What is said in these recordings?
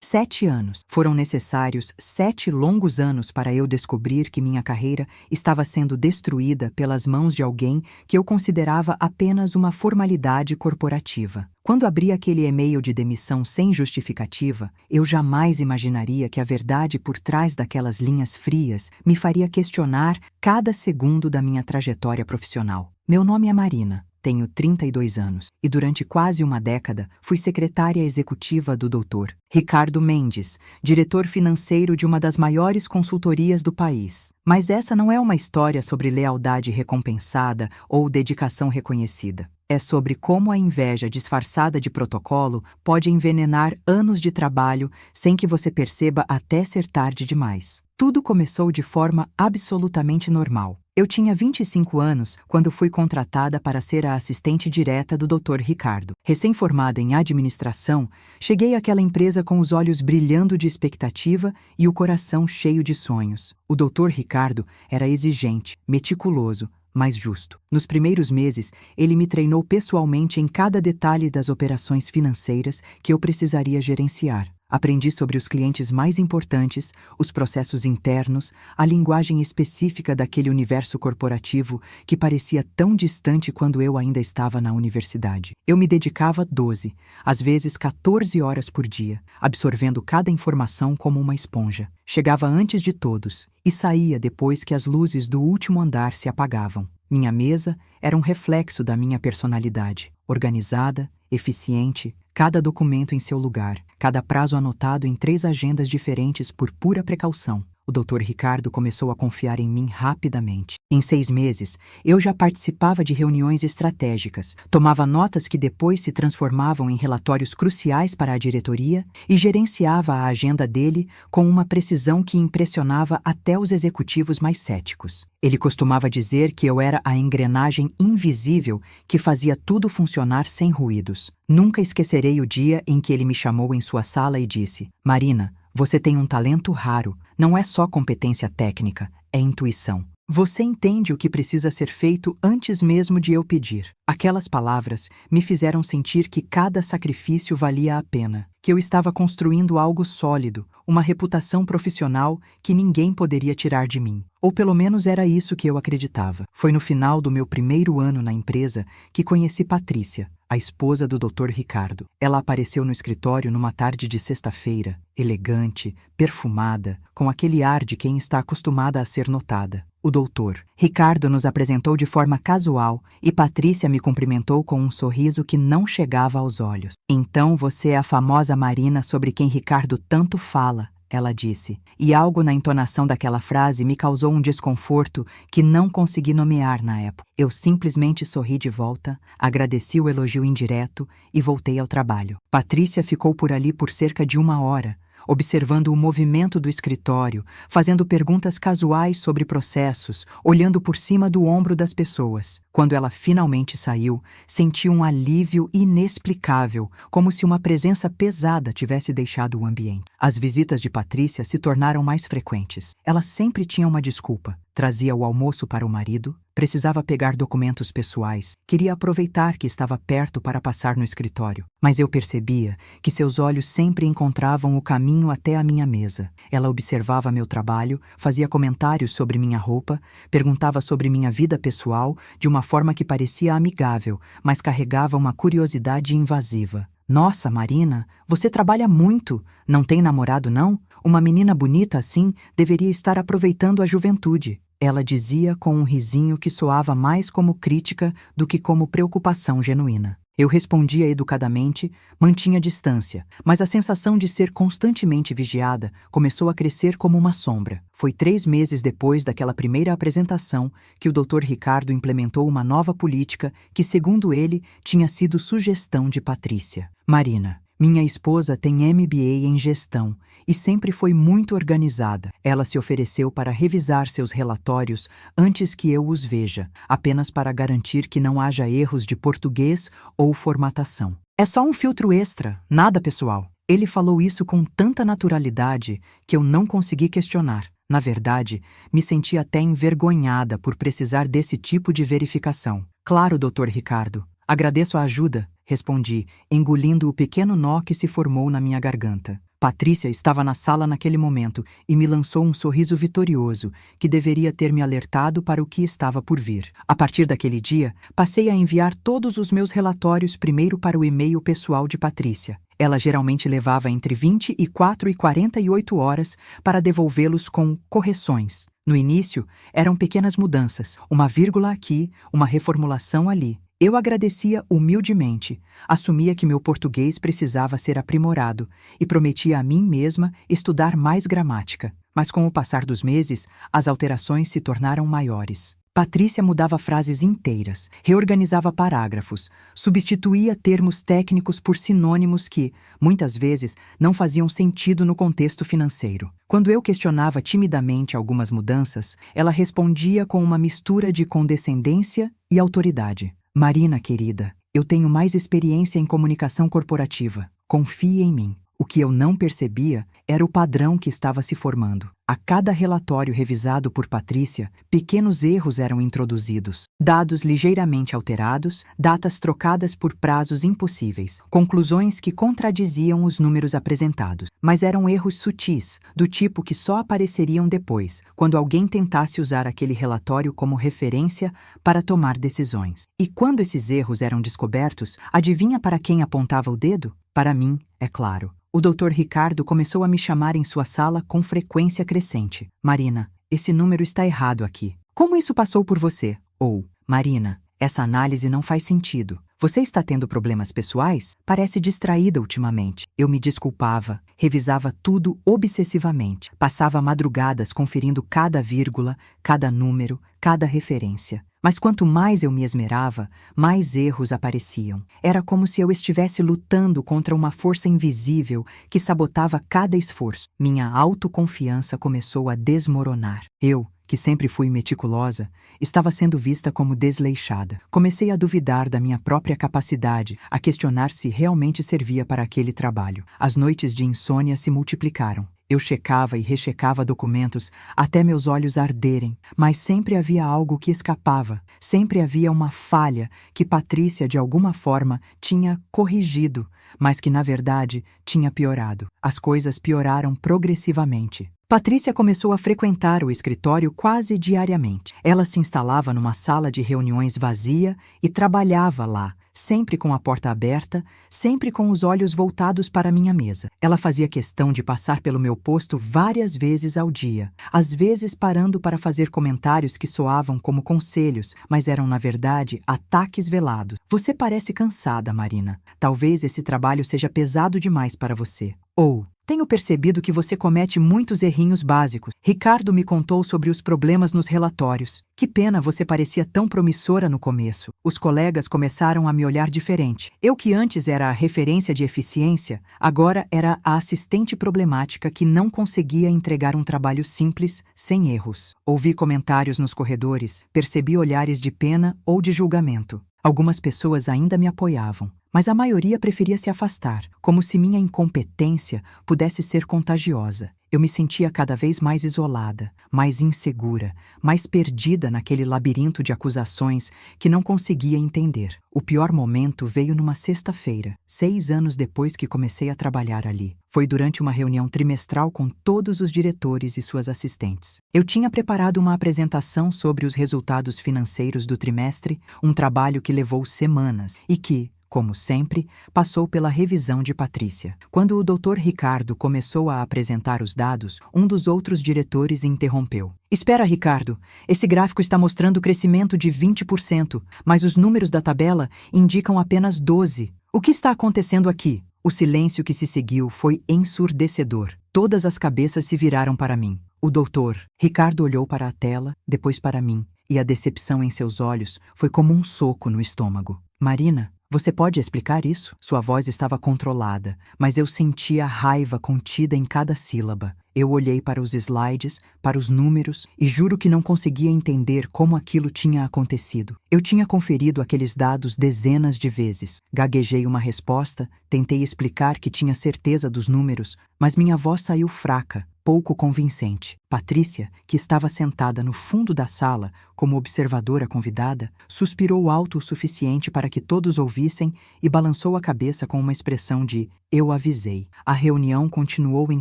7 anos. Foram necessários 7 longos anos para eu descobrir que minha carreira estava sendo destruída pelas mãos de alguém que eu considerava apenas uma formalidade corporativa. Quando abri aquele e-mail de demissão sem justificativa, eu jamais imaginaria que a verdade por trás daquelas linhas frias me faria questionar cada segundo da minha trajetória profissional. Meu nome é Marina. Tenho 32 anos e durante quase uma década fui secretária executiva do Dr. Ricardo Mendes, diretor financeiro de uma das maiores consultorias do país. Mas essa não é uma história sobre lealdade recompensada ou dedicação reconhecida. É sobre como a inveja disfarçada de protocolo pode envenenar anos de trabalho sem que você perceba até ser tarde demais. Tudo começou de forma absolutamente normal. Eu tinha 25 anos quando fui contratada para ser a assistente direta do Dr. Ricardo. Recém-formada em administração, cheguei àquela empresa com os olhos brilhando de expectativa e o coração cheio de sonhos. O Dr. Ricardo era exigente, meticuloso, mas justo. Nos primeiros meses, ele me treinou pessoalmente em cada detalhe das operações financeiras que eu precisaria gerenciar. Aprendi sobre os clientes mais importantes, os processos internos, a linguagem específica daquele universo corporativo que parecia tão distante quando eu ainda estava na universidade. Eu me dedicava 12, às vezes 14 horas por dia, absorvendo cada informação como uma esponja. Chegava antes de todos e saía depois que as luzes do último andar se apagavam. Minha mesa era um reflexo da minha personalidade, organizada, eficiente, cada documento em seu lugar, cada prazo anotado em 3 agendas diferentes por pura precaução. O Dr. Ricardo começou a confiar em mim rapidamente. Em 6 meses, eu já participava de reuniões estratégicas, tomava notas que depois se transformavam em relatórios cruciais para a diretoria e gerenciava a agenda dele com uma precisão que impressionava até os executivos mais céticos. Ele costumava dizer que eu era a engrenagem invisível que fazia tudo funcionar sem ruídos. Nunca esquecerei o dia em que ele me chamou em sua sala e disse: "Marina, você tem um talento raro. Não é só competência técnica, é intuição. Você entende o que precisa ser feito antes mesmo de eu pedir." Aquelas palavras me fizeram sentir que cada sacrifício valia a pena, que eu estava construindo algo sólido, uma reputação profissional que ninguém poderia tirar de mim. Ou pelo menos era isso que eu acreditava. Foi no final do meu primeiro ano na empresa que conheci Patrícia, a esposa do Dr. Ricardo. Ela apareceu no escritório numa tarde de sexta-feira, elegante, perfumada, com aquele ar de quem está acostumada a ser notada. O Dr. Ricardo nos apresentou de forma casual e Patrícia me cumprimentou com um sorriso que não chegava aos olhos. "Então você é a famosa Marina sobre quem Ricardo tanto fala", ela disse, e algo na entonação daquela frase me causou um desconforto que não consegui nomear na época. Eu simplesmente sorri de volta, agradeci o elogio indireto e voltei ao trabalho. Patrícia ficou por ali por cerca de 1 hora, observando o movimento do escritório, fazendo perguntas casuais sobre processos, olhando por cima do ombro das pessoas. Quando ela finalmente saiu, senti um alívio inexplicável, como se uma presença pesada tivesse deixado o ambiente. As visitas de Patrícia se tornaram mais frequentes. Ela sempre tinha uma desculpa. Trazia o almoço para o marido, precisava pegar documentos pessoais, queria aproveitar que estava perto para passar no escritório. Mas eu percebia que seus olhos sempre encontravam o caminho até a minha mesa. Ela observava meu trabalho, fazia comentários sobre minha roupa, perguntava sobre minha vida pessoal de uma forma que parecia amigável, mas carregava uma curiosidade invasiva. "Nossa, Marina, você trabalha muito. Não tem namorado, não? Uma menina bonita assim deveria estar aproveitando a juventude", ela dizia com um risinho que soava mais como crítica do que como preocupação genuína. Eu respondia educadamente, mantinha distância, mas a sensação de ser constantemente vigiada começou a crescer como uma sombra. Foi 3 meses depois daquela primeira apresentação que o Dr. Ricardo implementou uma nova política que, segundo ele, tinha sido sugestão de Patrícia. "Marina, minha esposa tem MBA em gestão e sempre foi muito organizada. Ela se ofereceu para revisar seus relatórios antes que eu os veja, apenas para garantir que não haja erros de português ou formatação. É só um filtro extra, nada pessoal." Ele falou isso com tanta naturalidade que eu não consegui questionar. Na verdade, me senti até envergonhada por precisar desse tipo de verificação. "Claro, Dr. Ricardo. Agradeço a ajuda", respondi, engolindo o pequeno nó que se formou na minha garganta. Patrícia estava na sala naquele momento e me lançou um sorriso vitorioso que deveria ter me alertado para o que estava por vir. A partir daquele dia, passei a enviar todos os meus relatórios primeiro para o e-mail pessoal de Patrícia. Ela geralmente levava entre 24 e 48 horas para devolvê-los com correções. No início, eram pequenas mudanças, uma vírgula aqui, uma reformulação ali. Eu agradecia humildemente, assumia que meu português precisava ser aprimorado e prometia a mim mesma estudar mais gramática. Mas com o passar dos meses, as alterações se tornaram maiores. Patrícia mudava frases inteiras, reorganizava parágrafos, substituía termos técnicos por sinônimos que, muitas vezes, não faziam sentido no contexto financeiro. Quando eu questionava timidamente algumas mudanças, ela respondia com uma mistura de condescendência e autoridade. Marina, querida, eu tenho mais experiência em comunicação corporativa. Confie em mim. O que eu não percebia era o padrão que estava se formando. A cada relatório revisado por Patrícia, pequenos erros eram introduzidos, dados ligeiramente alterados, datas trocadas por prazos impossíveis, conclusões que contradiziam os números apresentados. Mas eram erros sutis, do tipo que só apareceriam depois, quando alguém tentasse usar aquele relatório como referência para tomar decisões. E quando esses erros eram descobertos, adivinha para quem apontava o dedo? Para mim, é claro. O Dr. Ricardo começou a me chamar em sua sala com frequência crescente. Marina, esse número está errado aqui. Como isso passou por você? Ou, Marina, essa análise não faz sentido. Você está tendo problemas pessoais? Parece distraída ultimamente. Eu me desculpava, revisava tudo obsessivamente. Passava madrugadas conferindo cada vírgula, cada número, cada referência. Mas quanto mais eu me esmerava, mais erros apareciam. Era como se eu estivesse lutando contra uma força invisível que sabotava cada esforço. Minha autoconfiança começou a desmoronar. Eu, que sempre fui meticulosa, estava sendo vista como desleixada. Comecei a duvidar da minha própria capacidade, a questionar se realmente servia para aquele trabalho. As noites de insônia se multiplicaram. Eu checava e rechecava documentos até meus olhos arderem, mas sempre havia algo que escapava, sempre havia uma falha que Patrícia, de alguma forma, tinha corrigido, mas que, na verdade, tinha piorado. As coisas pioraram progressivamente. Patrícia começou a frequentar o escritório quase diariamente. Ela se instalava numa sala de reuniões vazia e trabalhava lá, sempre com a porta aberta, sempre com os olhos voltados para minha mesa. Ela fazia questão de passar pelo meu posto várias vezes ao dia, às vezes parando para fazer comentários que soavam como conselhos, mas eram, na verdade, ataques velados. Você parece cansada, Marina. Talvez esse trabalho seja pesado demais para você. Ou, tenho percebido que você comete muitos errinhos básicos. Ricardo me contou sobre os problemas nos relatórios. Que pena, você parecia tão promissora no começo. Os colegas começaram a me olhar diferente. Eu, que antes era a referência de eficiência, agora era a assistente problemática que não conseguia entregar um trabalho simples, sem erros. Ouvi comentários nos corredores, percebi olhares de pena ou de julgamento. Algumas pessoas ainda me apoiavam, mas a maioria preferia se afastar, como se minha incompetência pudesse ser contagiosa. Eu me sentia cada vez mais isolada, mais insegura, mais perdida naquele labirinto de acusações que não conseguia entender. O pior momento veio numa sexta-feira, 6 anos depois que comecei a trabalhar ali. Foi durante uma reunião trimestral com todos os diretores e suas assistentes. Eu tinha preparado uma apresentação sobre os resultados financeiros do trimestre, um trabalho que levou semanas e que, como sempre, passou pela revisão de Patrícia. Quando o Dr. Ricardo começou a apresentar os dados, um dos outros diretores interrompeu. Espera, Ricardo, esse gráfico está mostrando crescimento de 20%, mas os números da tabela indicam apenas 12%. O que está acontecendo aqui? O silêncio que se seguiu foi ensurdecedor. Todas as cabeças se viraram para mim. O doutor Ricardo olhou para a tela, depois para mim, e a decepção em seus olhos foi como um soco no estômago. Marina, você pode explicar isso? Sua voz estava controlada, mas eu sentia a raiva contida em cada sílaba. Eu olhei para os slides, para os números, e juro que não conseguia entender como aquilo tinha acontecido. Eu tinha conferido aqueles dados dezenas de vezes. Gaguejei uma resposta, tentei explicar que tinha certeza dos números, mas minha voz saiu fraca, pouco convincente. Patrícia, que estava sentada no fundo da sala, como observadora convidada, suspirou alto o suficiente para que todos ouvissem e balançou a cabeça com uma expressão de "eu avisei". A reunião continuou em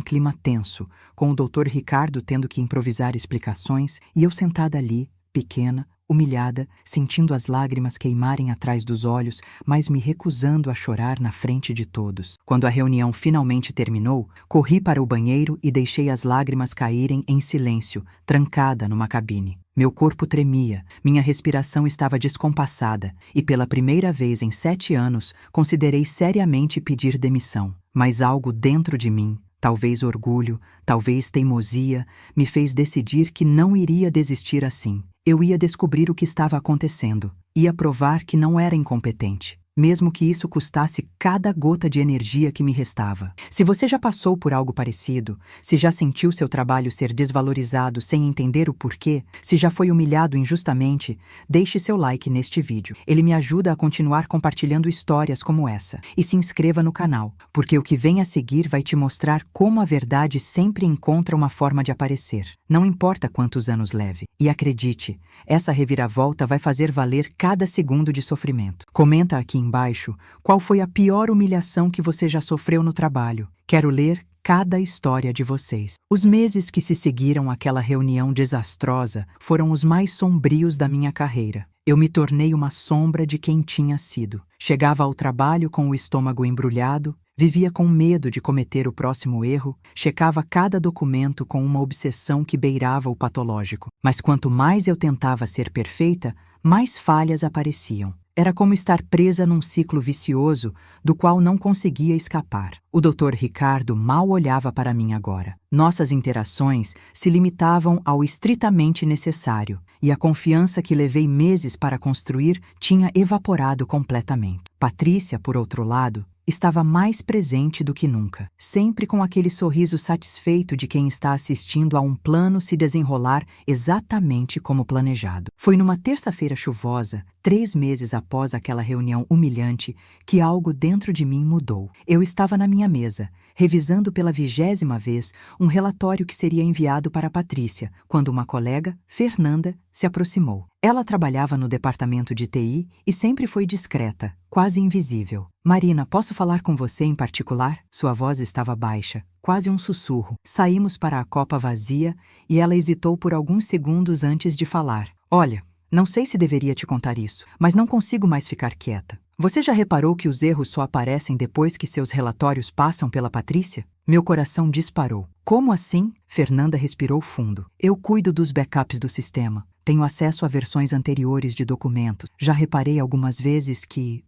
clima tenso, com o Dr. Ricardo tendo que improvisar explicações e eu sentada ali, pequena, humilhada, sentindo as lágrimas queimarem atrás dos olhos, mas me recusando a chorar na frente de todos. Quando a reunião finalmente terminou, corri para o banheiro e deixei as lágrimas caírem em silêncio, trancada numa cabine. Meu corpo tremia, minha respiração estava descompassada e pela primeira vez em 7 anos considerei seriamente pedir demissão. Mas algo dentro de mim, talvez orgulho, talvez teimosia, me fez decidir que não iria desistir assim. Eu ia descobrir o que estava acontecendo, ia provar que não era incompetente, mesmo que isso custasse cada gota de energia que me restava. Se você já passou por algo parecido, se já sentiu seu trabalho ser desvalorizado sem entender o porquê, se já foi humilhado injustamente, deixe seu like neste vídeo. Ele me ajuda a continuar compartilhando histórias como essa. E se inscreva no canal, porque o que vem a seguir vai te mostrar como a verdade sempre encontra uma forma de aparecer. Não importa quantos anos leve. E acredite, essa reviravolta vai fazer valer cada segundo de sofrimento. Comenta aqui embaixo qual foi a pior humilhação que você já sofreu no trabalho. Quero ler cada história de vocês. Os meses que se seguiram àquela reunião desastrosa foram os mais sombrios da minha carreira. Eu me tornei uma sombra de quem tinha sido. Chegava ao trabalho com o estômago embrulhado, vivia com medo de cometer o próximo erro, checava cada documento com uma obsessão que beirava o patológico. Mas quanto mais eu tentava ser perfeita, mais falhas apareciam. Era como estar presa num ciclo vicioso do qual não conseguia escapar. O Dr. Ricardo mal olhava para mim agora. Nossas interações se limitavam ao estritamente necessário, e a confiança que levei meses para construir tinha evaporado completamente. Patrícia, por outro lado, estava mais presente do que nunca, sempre com aquele sorriso satisfeito de quem está assistindo a um plano se desenrolar exatamente como planejado. Foi numa terça-feira chuvosa, 3 meses após aquela reunião humilhante, que algo dentro de mim mudou. Eu estava na minha mesa, revisando pela 20ª vez um relatório que seria enviado para Patrícia, quando uma colega, Fernanda, se aproximou. Ela trabalhava no departamento de TI e sempre foi discreta, quase invisível. "Marina, posso falar com você em particular?" Sua voz estava baixa, quase um sussurro. Saímos para a copa vazia e ela hesitou por alguns segundos antes de falar. "Olha, não sei se deveria te contar isso, mas não consigo mais ficar quieta. Você já reparou que os erros só aparecem depois que seus relatórios passam pela Patrícia?" Meu coração disparou. "Como assim?" Fernanda respirou fundo. "Eu cuido dos backups do sistema. Tenho acesso a versões anteriores de documentos. Já reparei algumas vezes que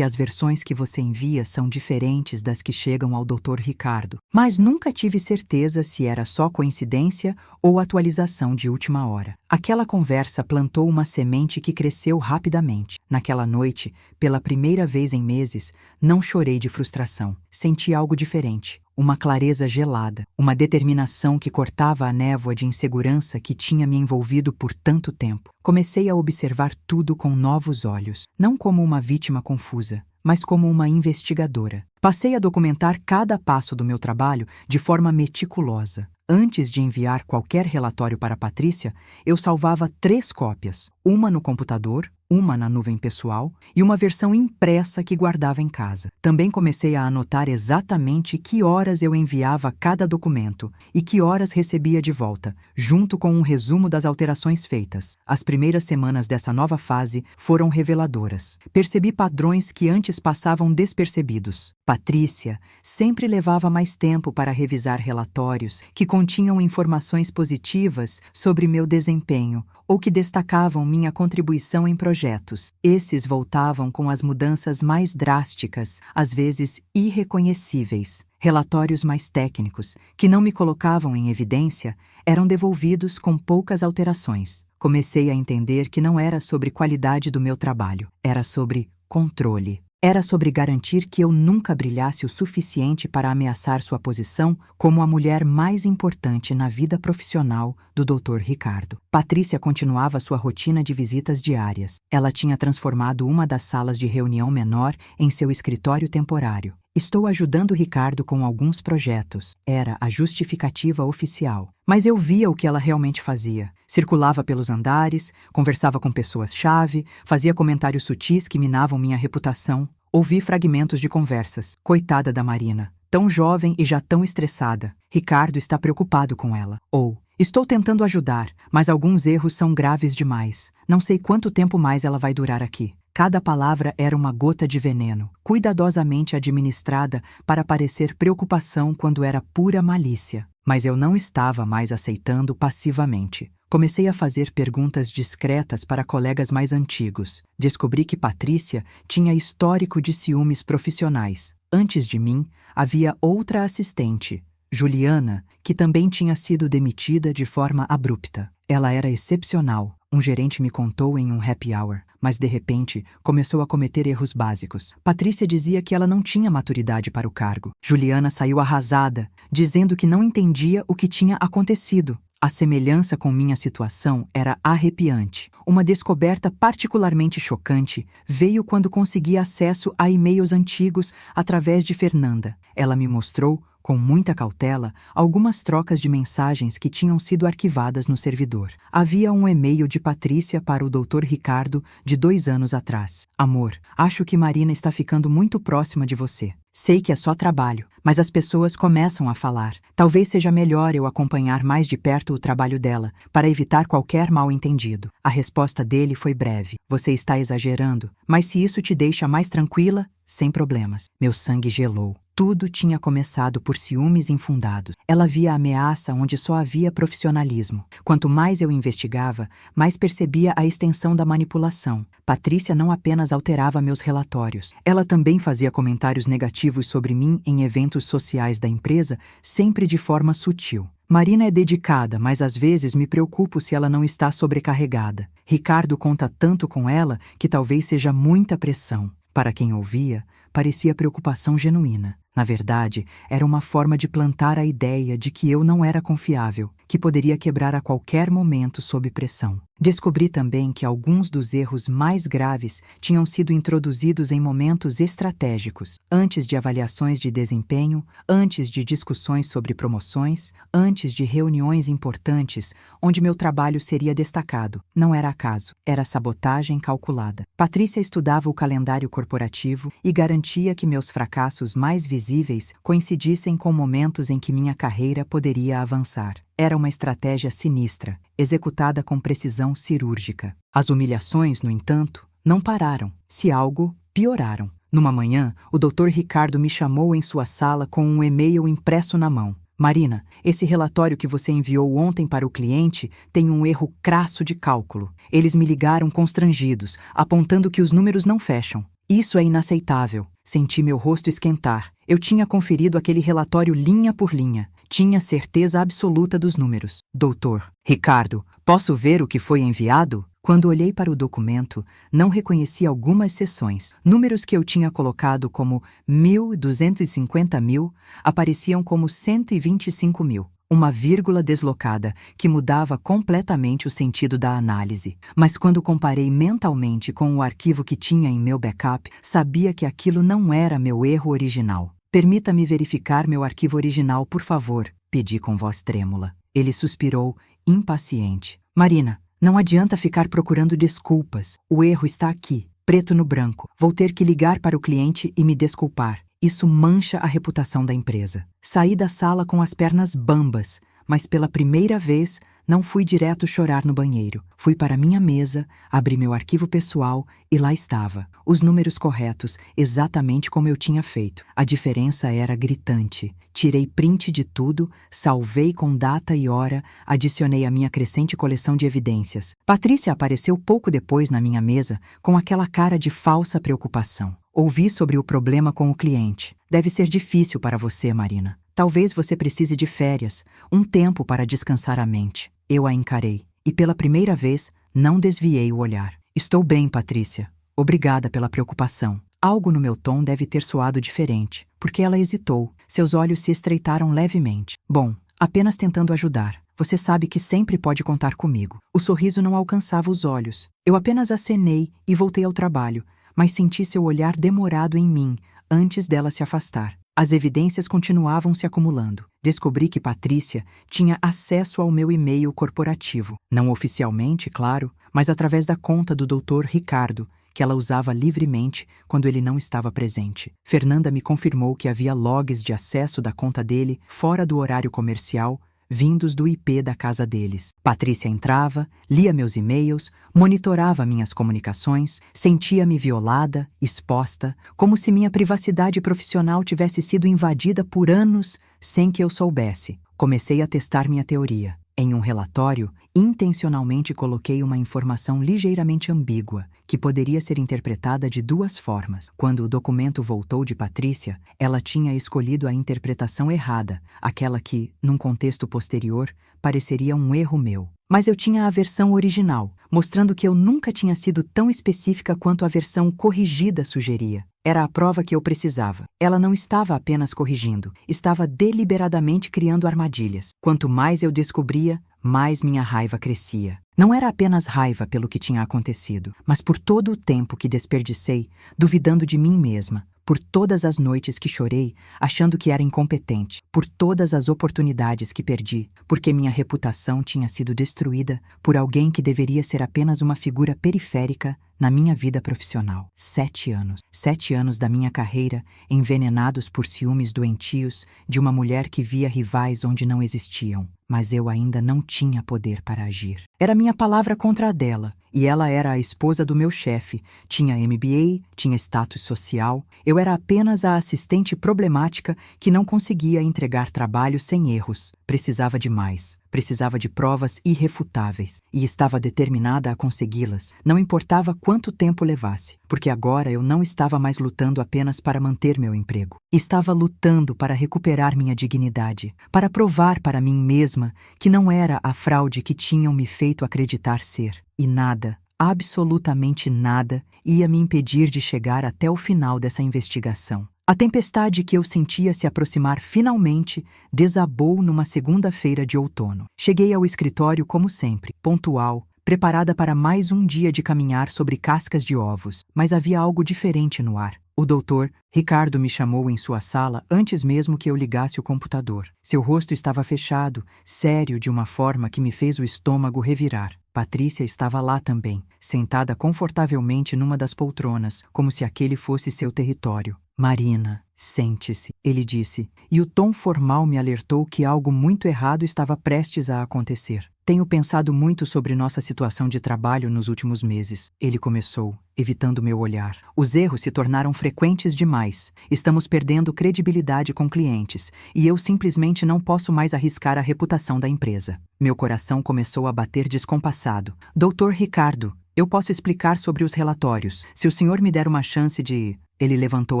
as versões que você envia são diferentes das que chegam ao Dr. Ricardo. Mas nunca tive certeza se era só coincidência ou atualização de última hora." Aquela conversa plantou uma semente que cresceu rapidamente. Naquela noite, pela primeira vez em meses, não chorei de frustração. Senti algo diferente. Uma clareza gelada, uma determinação que cortava a névoa de insegurança que tinha me envolvido por tanto tempo. Comecei a observar tudo com novos olhos, não como uma vítima confusa, mas como uma investigadora. Passei a documentar cada passo do meu trabalho de forma meticulosa. Antes de enviar qualquer relatório para Patrícia, eu salvava 3 cópias, uma no computador, uma na nuvem pessoal e uma versão impressa que guardava em casa. Também comecei a anotar exatamente que horas eu enviava cada documento e que horas recebia de volta, junto com um resumo das alterações feitas. As primeiras semanas dessa nova fase foram reveladoras. Percebi padrões que antes passavam despercebidos. Patrícia sempre levava mais tempo para revisar relatórios que continham informações positivas sobre meu desempenho ou que destacavam minha contribuição em projetos. Esses voltavam com as mudanças mais drásticas, às vezes irreconhecíveis. Relatórios mais técnicos, que não me colocavam em evidência, eram devolvidos com poucas alterações. Comecei a entender que não era sobre qualidade do meu trabalho, era sobre controle. Era sobre garantir que eu nunca brilhasse o suficiente para ameaçar sua posição como a mulher mais importante na vida profissional do Dr. Ricardo. Patrícia continuava sua rotina de visitas diárias. Ela tinha transformado uma das salas de reunião menor em seu escritório temporário. Estou ajudando Ricardo com alguns projetos. Era a justificativa oficial. Mas eu via o que ela realmente fazia. Circulava pelos andares, conversava com pessoas-chave, fazia comentários sutis que minavam minha reputação. Ouvi fragmentos de conversas. Coitada da Marina. Tão jovem e já tão estressada. Ricardo está preocupado com ela. Ou, estou tentando ajudar, mas alguns erros são graves demais. Não sei quanto tempo mais ela vai durar aqui. Cada palavra era uma gota de veneno, cuidadosamente administrada para parecer preocupação quando era pura malícia. Mas eu não estava mais aceitando passivamente. Comecei a fazer perguntas discretas para colegas mais antigos. Descobri que Patrícia tinha histórico de ciúmes profissionais. Antes de mim, havia outra assistente, Juliana, que também tinha sido demitida de forma abrupta. Ela era excepcional. Um gerente me contou em um happy hour, mas de repente começou a cometer erros básicos. Patrícia dizia que ela não tinha maturidade para o cargo. Juliana saiu arrasada, dizendo que não entendia o que tinha acontecido. A semelhança com minha situação era arrepiante. Uma descoberta particularmente chocante veio quando consegui acesso a e-mails antigos através de Fernanda. Ela me mostrou, com muita cautela, algumas trocas de mensagens que tinham sido arquivadas no servidor. Havia um e-mail de Patrícia para o Dr. Ricardo de 2 anos atrás. Amor, acho que Marina está ficando muito próxima de você. Sei que é só trabalho, mas as pessoas começam a falar. Talvez seja melhor eu acompanhar mais de perto o trabalho dela, para evitar qualquer mal-entendido. A resposta dele foi breve. Você está exagerando, mas se isso te deixa mais tranquila, sem problemas. Meu sangue gelou. Tudo tinha começado por ciúmes infundados. Ela via ameaça onde só havia profissionalismo. Quanto mais eu investigava, mais percebia a extensão da manipulação. Patrícia não apenas alterava meus relatórios. Ela também fazia comentários negativos sobre mim em eventos sociais da empresa, sempre de forma sutil. Marina é dedicada, mas às vezes me preocupo se ela não está sobrecarregada. Ricardo conta tanto com ela que talvez seja muita pressão. Para quem ouvia, parecia preocupação genuína. Na verdade, era uma forma de plantar a ideia de que eu não era confiável, que poderia quebrar a qualquer momento sob pressão. Descobri também que alguns dos erros mais graves tinham sido introduzidos em momentos estratégicos, antes de avaliações de desempenho, antes de discussões sobre promoções, antes de reuniões importantes, onde meu trabalho seria destacado. Não era acaso, era sabotagem calculada. Patrícia estudava o calendário corporativo e garantia que meus fracassos mais visíveis coincidissem com momentos em que minha carreira poderia avançar. Era uma estratégia sinistra, executada com precisão cirúrgica. As humilhações, no entanto, não pararam. Se algo, pioraram. Numa manhã, o Dr. Ricardo me chamou em sua sala com um e-mail impresso na mão. Marina, esse relatório que você enviou ontem para o cliente tem um erro crasso de cálculo. Eles me ligaram constrangidos, apontando que os números não fecham. Isso é inaceitável. Senti meu rosto esquentar. Eu tinha conferido aquele relatório linha por linha. Tinha certeza absoluta dos números. Doutor Ricardo, posso ver o que foi enviado? Quando olhei para o documento, não reconheci algumas seções. Números que eu tinha colocado como 1.250.000 apareciam como 125.000. Uma vírgula deslocada que mudava completamente o sentido da análise. Mas quando comparei mentalmente com o arquivo que tinha em meu backup, sabia que aquilo não era meu erro original. Permita-me verificar meu arquivo original, por favor, pedi com voz trêmula. Ele suspirou, impaciente. Marina, não adianta ficar procurando desculpas. O erro está aqui, preto no branco. Vou ter que ligar para o cliente e me desculpar. Isso mancha a reputação da empresa. Saí da sala com as pernas bambas, mas pela primeira vez não fui direto chorar no banheiro. Fui para minha mesa, abri meu arquivo pessoal e lá estava. Os números corretos, exatamente como eu tinha feito. A diferença era gritante. Tirei print de tudo, salvei com data e hora, adicionei a minha crescente coleção de evidências. Patrícia apareceu pouco depois na minha mesa, com aquela cara de falsa preocupação. Ouvi sobre o problema com o cliente. Deve ser difícil para você, Marina. Talvez você precise de férias, um tempo para descansar a mente. Eu a encarei, e pela primeira vez, não desviei o olhar. Estou bem, Patrícia. Obrigada pela preocupação. Algo no meu tom deve ter soado diferente, porque ela hesitou. Seus olhos se estreitaram levemente. Bom, apenas tentando ajudar. Você sabe que sempre pode contar comigo. O sorriso não alcançava os olhos. Eu apenas acenei e voltei ao trabalho, mas senti seu olhar demorado em mim, antes dela se afastar. As evidências continuavam se acumulando. Descobri que Patrícia tinha acesso ao meu e-mail corporativo. Não oficialmente, claro, mas através da conta do Dr. Ricardo, que ela usava livremente quando ele não estava presente. Fernanda me confirmou que havia logs de acesso da conta dele fora do horário comercial, vindos do IP da casa deles. Patrícia entrava, lia meus e-mails, monitorava minhas comunicações, sentia-me violada, exposta, como se minha privacidade profissional tivesse sido invadida por anos sem que eu soubesse. Comecei a testar minha teoria. Em um relatório, intencionalmente coloquei uma informação ligeiramente ambígua, que poderia ser interpretada de duas formas. Quando o documento voltou de Patrícia, ela tinha escolhido a interpretação errada, aquela que, num contexto posterior, pareceria um erro meu. Mas eu tinha a versão original, mostrando que eu nunca tinha sido tão específica quanto a versão corrigida sugeria. Era a prova que eu precisava. Ela não estava apenas corrigindo, estava deliberadamente criando armadilhas. Quanto mais eu descobria, mais minha raiva crescia. Não era apenas raiva pelo que tinha acontecido, mas por todo o tempo que desperdicei, duvidando de mim mesma, por todas as noites que chorei, achando que era incompetente, por todas as oportunidades que perdi, porque minha reputação tinha sido destruída por alguém que deveria ser apenas uma figura periférica na minha vida profissional. 7 anos. 7 anos da minha carreira envenenados por ciúmes doentios de uma mulher que via rivais onde não existiam. Mas eu ainda não tinha poder para agir. Era minha palavra contra a dela, e ela era a esposa do meu chefe, tinha MBA, tinha status social. Eu era apenas a assistente problemática que não conseguia entregar trabalho sem erros. Precisava de mais. Precisava de provas irrefutáveis, e estava determinada a consegui-las, não importava quanto tempo levasse, porque agora eu não estava mais lutando apenas para manter meu emprego. Estava lutando para recuperar minha dignidade, para provar para mim mesma que não era a fraude que tinham me feito acreditar ser. E nada, absolutamente nada, ia me impedir de chegar até o final dessa investigação. A tempestade que eu sentia se aproximar finalmente desabou numa segunda-feira de outono. Cheguei ao escritório como sempre, pontual, preparada para mais um dia de caminhar sobre cascas de ovos, mas havia algo diferente no ar. O doutor Ricardo me chamou em sua sala antes mesmo que eu ligasse o computador. Seu rosto estava fechado, sério de uma forma que me fez o estômago revirar. Patrícia estava lá também, sentada confortavelmente numa das poltronas, como se aquele fosse seu território. Marina, sente-se, ele disse, e o tom formal me alertou que algo muito errado estava prestes a acontecer. Tenho pensado muito sobre nossa situação de trabalho nos últimos meses. Ele começou, evitando meu olhar. Os erros se tornaram frequentes demais. Estamos perdendo credibilidade com clientes, e eu simplesmente não posso mais arriscar a reputação da empresa. Meu coração começou a bater descompassado. Dr. Ricardo, eu posso explicar sobre os relatórios. Se o senhor me der uma chance de... Ele levantou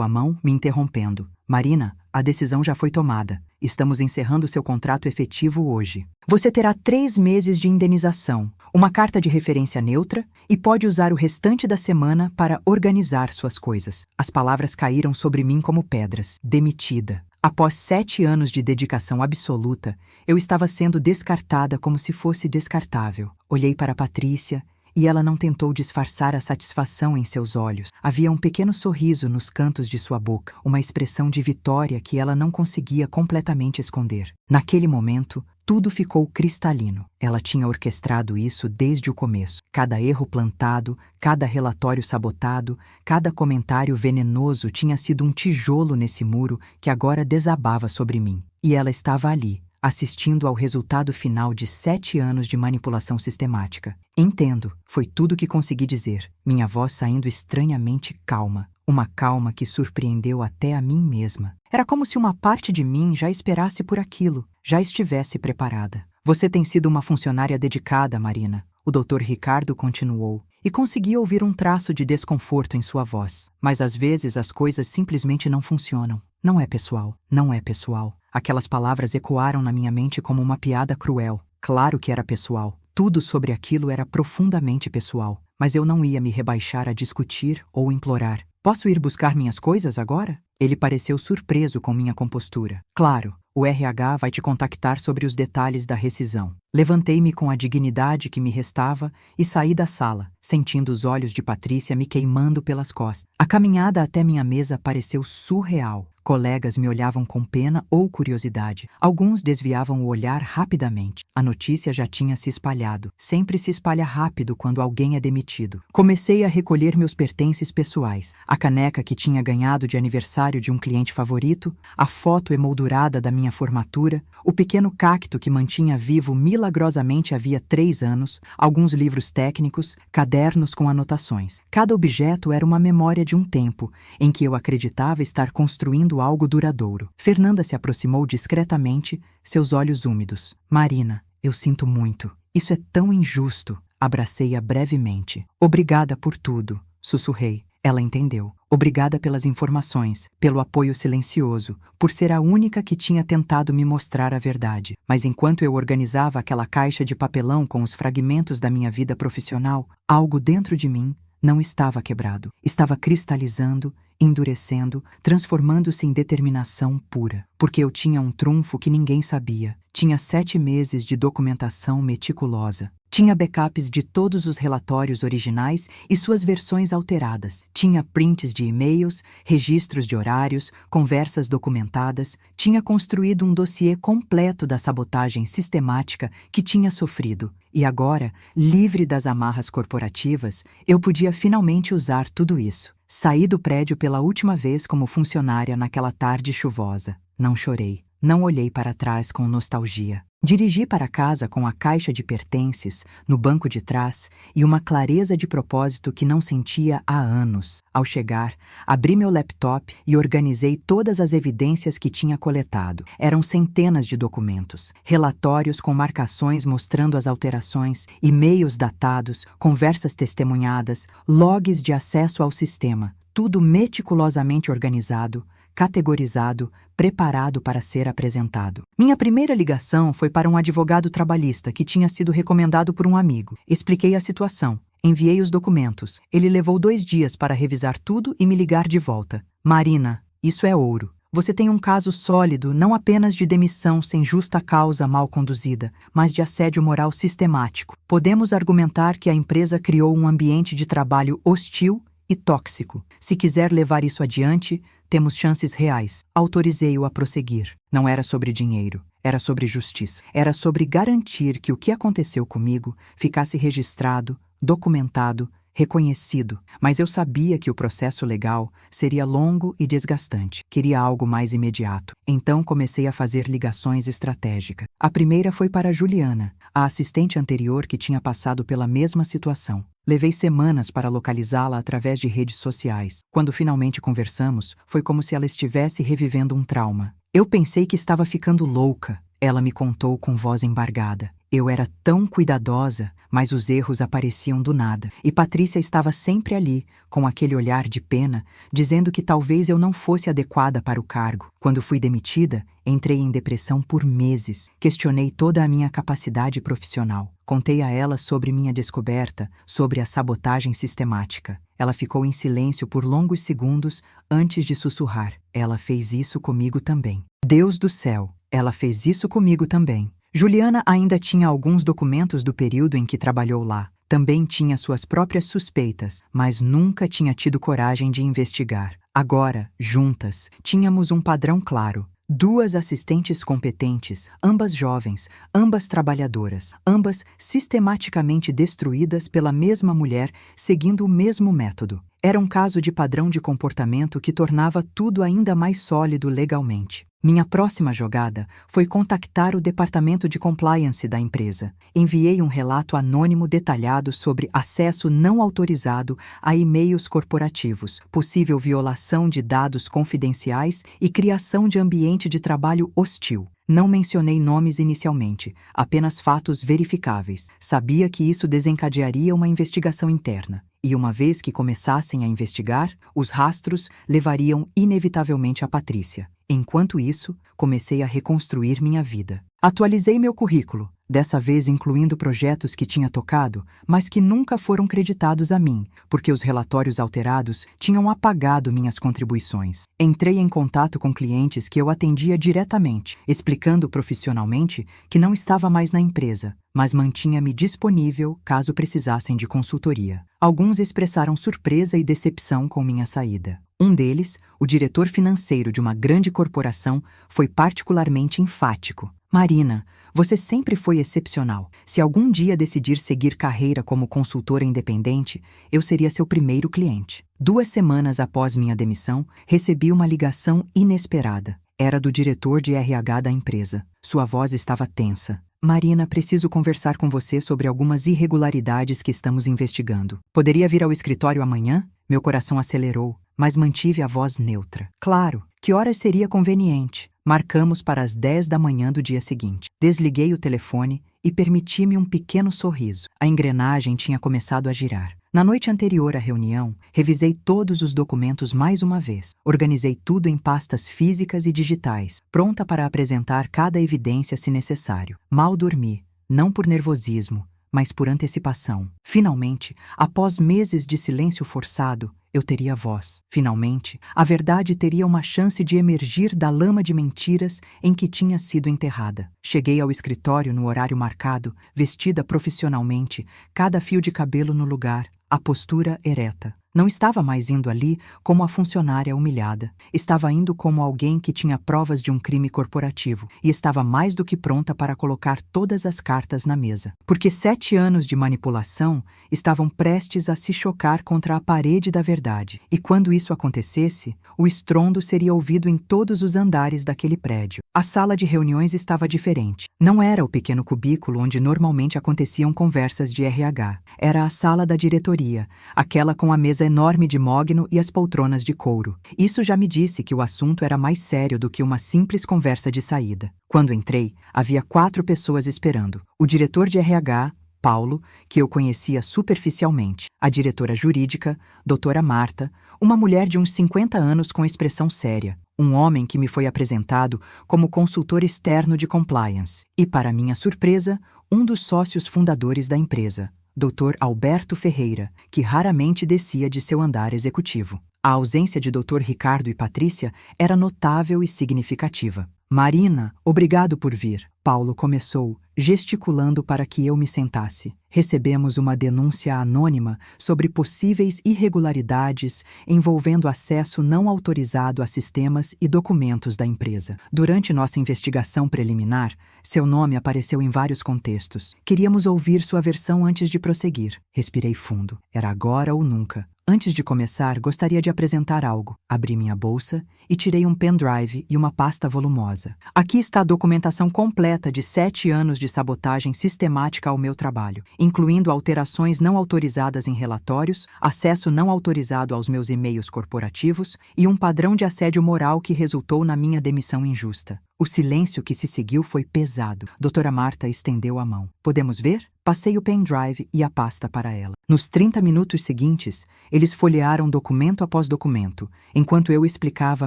a mão, me interrompendo. Marina, a decisão já foi tomada. Estamos encerrando seu contrato efetivo hoje. Você terá 3 meses de indenização, uma carta de referência neutra e pode usar o restante da semana para organizar suas coisas. As palavras caíram sobre mim como pedras. Demitida. Após 7 anos de dedicação absoluta, eu estava sendo descartada como se fosse descartável. Olhei para Patrícia e ela não tentou disfarçar a satisfação em seus olhos. Havia um pequeno sorriso nos cantos de sua boca, uma expressão de vitória que ela não conseguia completamente esconder. Naquele momento, tudo ficou cristalino. Ela tinha orquestrado isso desde o começo. Cada erro plantado, cada relatório sabotado, cada comentário venenoso tinha sido um tijolo nesse muro que agora desabava sobre mim. E ela estava ali, assistindo ao resultado final de 7 anos de manipulação sistemática. Entendo, foi tudo que consegui dizer, minha voz saindo estranhamente calma, uma calma que surpreendeu até a mim mesma. Era como se uma parte de mim já esperasse por aquilo, já estivesse preparada. Você tem sido uma funcionária dedicada, Marina, o Dr. Ricardo continuou, e consegui ouvir um traço de desconforto em sua voz. Mas às vezes as coisas simplesmente não funcionam. Não é pessoal, não é pessoal. Aquelas palavras ecoaram na minha mente como uma piada cruel. Claro que era pessoal. Tudo sobre aquilo era profundamente pessoal. Mas eu não ia me rebaixar a discutir ou implorar. Posso ir buscar minhas coisas agora? Ele pareceu surpreso com minha compostura. Claro, O RH vai te contactar sobre os detalhes da rescisão. Levantei-me com a dignidade que me restava e saí da sala, sentindo os olhos de Patrícia me queimando pelas costas. A caminhada até minha mesa pareceu surreal. Colegas me olhavam com pena ou curiosidade. Alguns desviavam o olhar rapidamente. A notícia já tinha se espalhado. Sempre se espalha rápido quando alguém é demitido. Comecei a recolher meus pertences pessoais. A caneca que tinha ganhado de aniversário de um cliente favorito, a foto emoldurada da minha formatura, o pequeno cacto que mantinha vivo milagrosamente havia 3 anos, alguns livros técnicos, cadernos com anotações. Cada objeto era uma memória de um tempo em que eu acreditava estar construindo algo duradouro. Fernanda se aproximou discretamente, seus olhos úmidos. Marina, eu sinto muito. Isso é tão injusto. Abracei-a brevemente. Obrigada por tudo, sussurrei. Ela entendeu. Obrigada pelas informações, pelo apoio silencioso, por ser a única que tinha tentado me mostrar a verdade. Mas enquanto eu organizava aquela caixa de papelão com os fragmentos da minha vida profissional, algo dentro de mim não estava quebrado. Estava cristalizando, endurecendo, transformando-se em determinação pura. Porque eu tinha um trunfo que ninguém sabia. Tinha 7 meses de documentação meticulosa. Tinha backups de todos os relatórios originais e suas versões alteradas. Tinha prints de e-mails, registros de horários, conversas documentadas. Tinha construído um dossiê completo da sabotagem sistemática que tinha sofrido. E agora, livre das amarras corporativas, eu podia finalmente usar tudo isso. Saí do prédio pela última vez como funcionária naquela tarde chuvosa. Não chorei. Não olhei para trás com nostalgia. Dirigi para casa com a caixa de pertences no banco de trás e uma clareza de propósito que não sentia há anos. Ao chegar, abri meu laptop e organizei todas as evidências que tinha coletado. Eram centenas de documentos, relatórios com marcações mostrando as alterações, e-mails datados, conversas testemunhadas, logs de acesso ao sistema. Tudo meticulosamente organizado, categorizado, preparado para ser apresentado. Minha primeira ligação foi para um advogado trabalhista que tinha sido recomendado por um amigo. Expliquei a situação. Enviei os documentos. Ele levou 2 dias para revisar tudo e me ligar de volta. Marina, isso é ouro. Você tem um caso sólido não apenas de demissão sem justa causa mal conduzida, mas de assédio moral sistemático. Podemos argumentar que a empresa criou um ambiente de trabalho hostil e tóxico. Se quiser levar isso adiante, temos chances reais. Autorizei-o a prosseguir. Não era sobre dinheiro, era sobre justiça. Era sobre garantir que o que aconteceu comigo ficasse registrado, documentado, reconhecido. Mas eu sabia que o processo legal seria longo e desgastante. Queria algo mais imediato. Então comecei a fazer ligações estratégicas. A primeira foi para Juliana, a assistente anterior que tinha passado pela mesma situação. Levei semanas para localizá-la através de redes sociais. Quando finalmente conversamos, foi como se ela estivesse revivendo um trauma. Eu pensei que estava ficando louca. Ela me contou com voz embargada. Eu era tão cuidadosa, mas os erros apareciam do nada. E Patrícia estava sempre ali, com aquele olhar de pena, dizendo que talvez eu não fosse adequada para o cargo. Quando fui demitida, entrei em depressão por meses. Questionei toda a minha capacidade profissional. Contei a ela sobre minha descoberta, sobre a sabotagem sistemática. Ela ficou em silêncio por longos segundos antes de sussurrar. Ela fez isso comigo também. Deus do céu, ela fez isso comigo também. Juliana ainda tinha alguns documentos do período em que trabalhou lá. Também tinha suas próprias suspeitas, mas nunca tinha tido coragem de investigar. Agora, juntas, tínhamos um padrão claro. 2 assistentes competentes, ambas jovens, ambas trabalhadoras, ambas sistematicamente destruídas pela mesma mulher, seguindo o mesmo método. Era um caso de padrão de comportamento que tornava tudo ainda mais sólido legalmente. Minha próxima jogada foi contactar o departamento de compliance da empresa. Enviei um relato anônimo detalhado sobre acesso não autorizado a e-mails corporativos, possível violação de dados confidenciais e criação de ambiente de trabalho hostil. Não mencionei nomes inicialmente, apenas fatos verificáveis. Sabia que isso desencadearia uma investigação interna. E uma vez que começassem a investigar, os rastros levariam inevitavelmente a Patrícia. Enquanto isso, comecei a reconstruir minha vida. Atualizei meu currículo, dessa vez incluindo projetos que tinha tocado, mas que nunca foram creditados a mim, porque os relatórios alterados tinham apagado minhas contribuições. Entrei em contato com clientes que eu atendia diretamente, explicando profissionalmente que não estava mais na empresa, mas mantinha-me disponível caso precisassem de consultoria. Alguns expressaram surpresa e decepção com minha saída. Um deles, o diretor financeiro de uma grande corporação, foi particularmente enfático. Marina, você sempre foi excepcional. Se algum dia decidir seguir carreira como consultora independente, eu seria seu primeiro cliente. 2 semanas após minha demissão, recebi uma ligação inesperada. Era do diretor de RH da empresa. Sua voz estava tensa. Marina, preciso conversar com você sobre algumas irregularidades que estamos investigando. Poderia vir ao escritório amanhã? Meu coração acelerou, mas mantive a voz neutra. Claro, que horas seria conveniente? Marcamos para as 10 da manhã do dia seguinte. Desliguei o telefone e permiti-me um pequeno sorriso. A engrenagem tinha começado a girar. Na noite anterior à reunião, revisei todos os documentos mais uma vez. Organizei tudo em pastas físicas e digitais, pronta para apresentar cada evidência se necessário. Mal dormi, não por nervosismo, mas por antecipação. Finalmente, após meses de silêncio forçado, eu teria voz. Finalmente, a verdade teria uma chance de emergir da lama de mentiras em que tinha sido enterrada. Cheguei ao escritório no horário marcado, vestida profissionalmente, cada fio de cabelo no lugar, a postura ereta. Não estava mais indo ali como a funcionária humilhada. Estava indo como alguém que tinha provas de um crime corporativo e estava mais do que pronta para colocar todas as cartas na mesa. Porque 7 anos de manipulação estavam prestes a se chocar contra a parede da verdade. E quando isso acontecesse, o estrondo seria ouvido em todos os andares daquele prédio. A sala de reuniões estava diferente. Não era o pequeno cubículo onde normalmente aconteciam conversas de RH. Era a sala da diretoria, aquela com a mesa enorme de mogno e as poltronas de couro. Isso já me disse que o assunto era mais sério do que uma simples conversa de saída. Quando entrei, havia 4 pessoas esperando. O diretor de RH, Paulo, que eu conhecia superficialmente, a diretora jurídica, doutora Marta, uma mulher de uns 50 anos com expressão séria, um homem que me foi apresentado como consultor externo de compliance e, para minha surpresa, um dos sócios fundadores da empresa, Dr. Alberto Ferreira, que raramente descia de seu andar executivo. A ausência de Dr. Ricardo e Patrícia era notável e significativa. Marina, obrigado por vir. Paulo começou, gesticulando para que eu me sentasse. Recebemos uma denúncia anônima sobre possíveis irregularidades envolvendo acesso não autorizado a sistemas e documentos da empresa. Durante nossa investigação preliminar, seu nome apareceu em vários contextos. Queríamos ouvir sua versão antes de prosseguir. Respirei fundo. Era agora ou nunca. Antes de começar, gostaria de apresentar algo. Abri minha bolsa e tirei um pendrive e uma pasta volumosa. Aqui está a documentação completa de 7 anos de sabotagem sistemática ao meu trabalho, incluindo alterações não autorizadas em relatórios, acesso não autorizado aos meus e-mails corporativos e um padrão de assédio moral que resultou na minha demissão injusta. O silêncio que se seguiu foi pesado. Doutora Marta estendeu a mão. Podemos ver? Passei o pendrive e a pasta para ela. Nos 30 minutos seguintes, eles folhearam documento após documento, enquanto eu explicava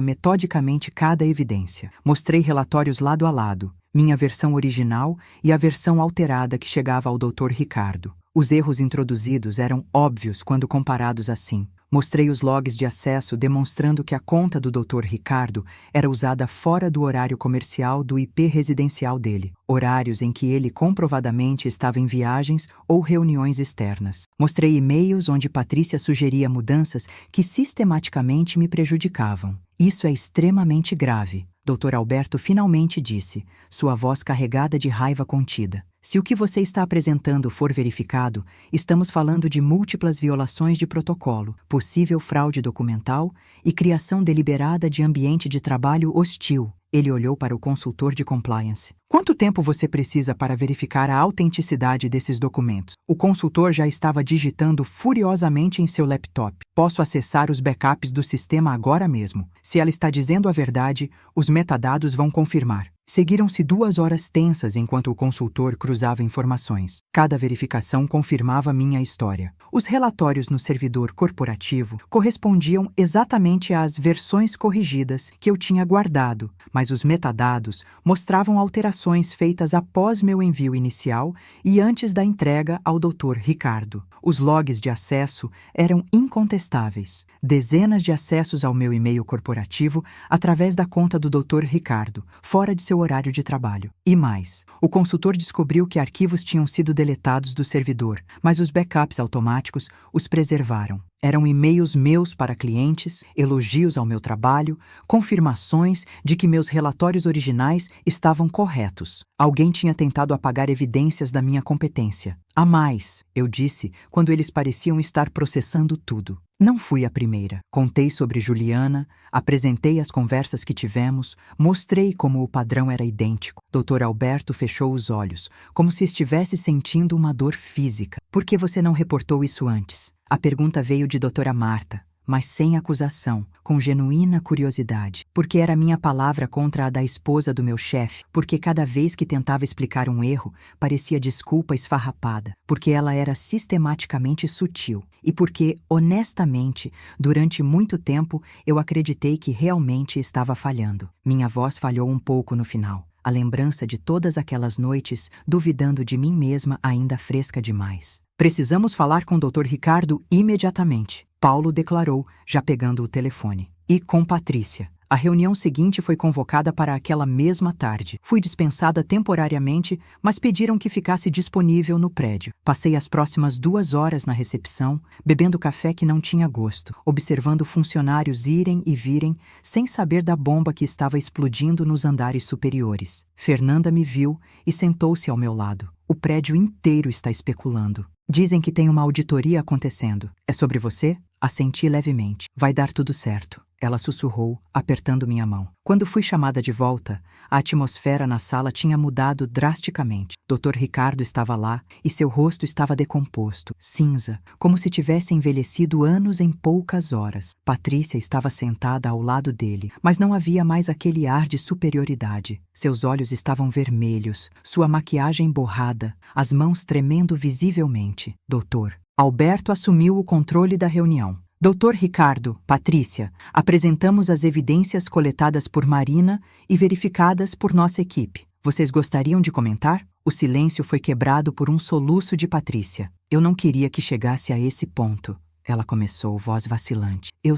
metodicamente cada evidência. Mostrei relatórios lado a lado, minha versão original e a versão alterada que chegava ao Dr. Ricardo. Os erros introduzidos eram óbvios quando comparados assim. Mostrei os logs de acesso demonstrando que a conta do Dr. Ricardo era usada fora do horário comercial do IP residencial dele, horários em que ele comprovadamente estava em viagens ou reuniões externas. Mostrei e-mails onde Patrícia sugeria mudanças que sistematicamente me prejudicavam. Isso é extremamente grave, Dr. Alberto finalmente disse, sua voz carregada de raiva contida. Se o que você está apresentando for verificado, estamos falando de múltiplas violações de protocolo, possível fraude documental e criação deliberada de ambiente de trabalho hostil. Ele olhou para o consultor de compliance. Quanto tempo você precisa para verificar a autenticidade desses documentos? O consultor já estava digitando furiosamente em seu laptop. Posso acessar os backups do sistema agora mesmo. Se ela está dizendo a verdade, os metadados vão confirmar. Seguiram-se 2 horas tensas enquanto o consultor cruzava informações. Cada verificação confirmava minha história. Os relatórios no servidor corporativo correspondiam exatamente às versões corrigidas que eu tinha guardado, mas os metadados mostravam alterações feitas após meu envio inicial e antes da entrega ao Dr. Ricardo. Os logs de acesso eram incontestáveis. Dezenas de acessos ao meu e-mail corporativo através da conta do Dr. Ricardo, fora de seu horário de trabalho. E mais, o consultor descobriu que arquivos tinham sido deletados do servidor, mas os backups automáticos os preservaram. Eram e-mails meus para clientes, elogios ao meu trabalho, confirmações de que meus relatórios originais estavam corretos. Alguém tinha tentado apagar evidências da minha competência. A mais, eu disse, quando eles pareciam estar processando tudo. Não fui a primeira. Contei sobre Juliana, apresentei as conversas que tivemos, mostrei como o padrão era idêntico. Dr. Alberto fechou os olhos, como se estivesse sentindo uma dor física. Por que você não reportou isso antes? A pergunta veio de Doutora Marta, mas sem acusação, com genuína curiosidade. Porque era minha palavra contra a da esposa do meu chefe, porque cada vez que tentava explicar um erro, parecia desculpa esfarrapada, porque ela era sistematicamente sutil, e porque, honestamente, durante muito tempo, eu acreditei que realmente estava falhando. Minha voz falhou um pouco no final. A lembrança de todas aquelas noites, duvidando de mim mesma, ainda fresca demais. Precisamos falar com o Dr. Ricardo imediatamente, Paulo declarou, já pegando o telefone. E com Patrícia. A reunião seguinte foi convocada para aquela mesma tarde. Fui dispensada temporariamente, mas pediram que ficasse disponível no prédio. Passei as próximas 2 horas na recepção, bebendo café que não tinha gosto, observando funcionários irem e virem, sem saber da bomba que estava explodindo nos andares superiores. Fernanda me viu e sentou-se ao meu lado. O prédio inteiro está especulando. Dizem que tem uma auditoria acontecendo. É sobre você? Assenti levemente. Vai dar tudo certo. Ela sussurrou, apertando minha mão. Quando fui chamada de volta, a atmosfera na sala tinha mudado drasticamente. Dr. Ricardo estava lá e seu rosto estava decomposto, cinza, como se tivesse envelhecido anos em poucas horas. Patrícia estava sentada ao lado dele, mas não havia mais aquele ar de superioridade. Seus olhos estavam vermelhos, sua maquiagem borrada, as mãos tremendo visivelmente. Doutor Alberto assumiu o controle da reunião. Dr. Ricardo, Patrícia, apresentamos as evidências coletadas por Marina e verificadas por nossa equipe. Vocês gostariam de comentar? O silêncio foi quebrado por um soluço de Patrícia. Eu não queria que chegasse a esse ponto. Ela começou, voz vacilante. Eu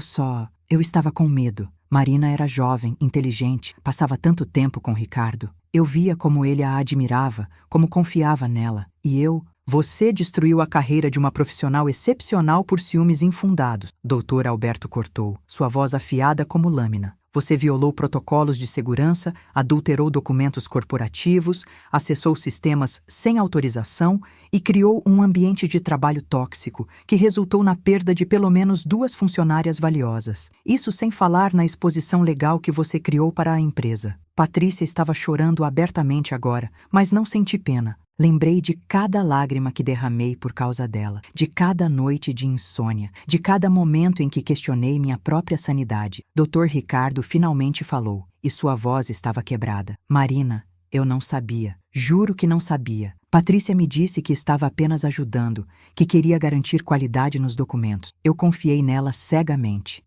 estava com medo. Marina era jovem, inteligente, passava tanto tempo com Ricardo. Eu via como ele a admirava, como confiava nela. E eu... Você destruiu a carreira de uma profissional excepcional por ciúmes infundados. Dr. Alberto cortou, sua voz afiada como lâmina. Você violou protocolos de segurança, adulterou documentos corporativos, acessou sistemas sem autorização e criou um ambiente de trabalho tóxico que resultou na perda de pelo menos 2 funcionárias valiosas. Isso sem falar na exposição legal que você criou para a empresa. Patrícia estava chorando abertamente agora, mas não senti pena. Lembrei de cada lágrima que derramei por causa dela, de cada noite de insônia, de cada momento em que questionei minha própria sanidade. Dr. Ricardo finalmente falou, e sua voz estava quebrada. Marina, eu não sabia. Juro que não sabia. Patrícia me disse que estava apenas ajudando, que queria garantir qualidade nos documentos. Eu confiei nela cegamente.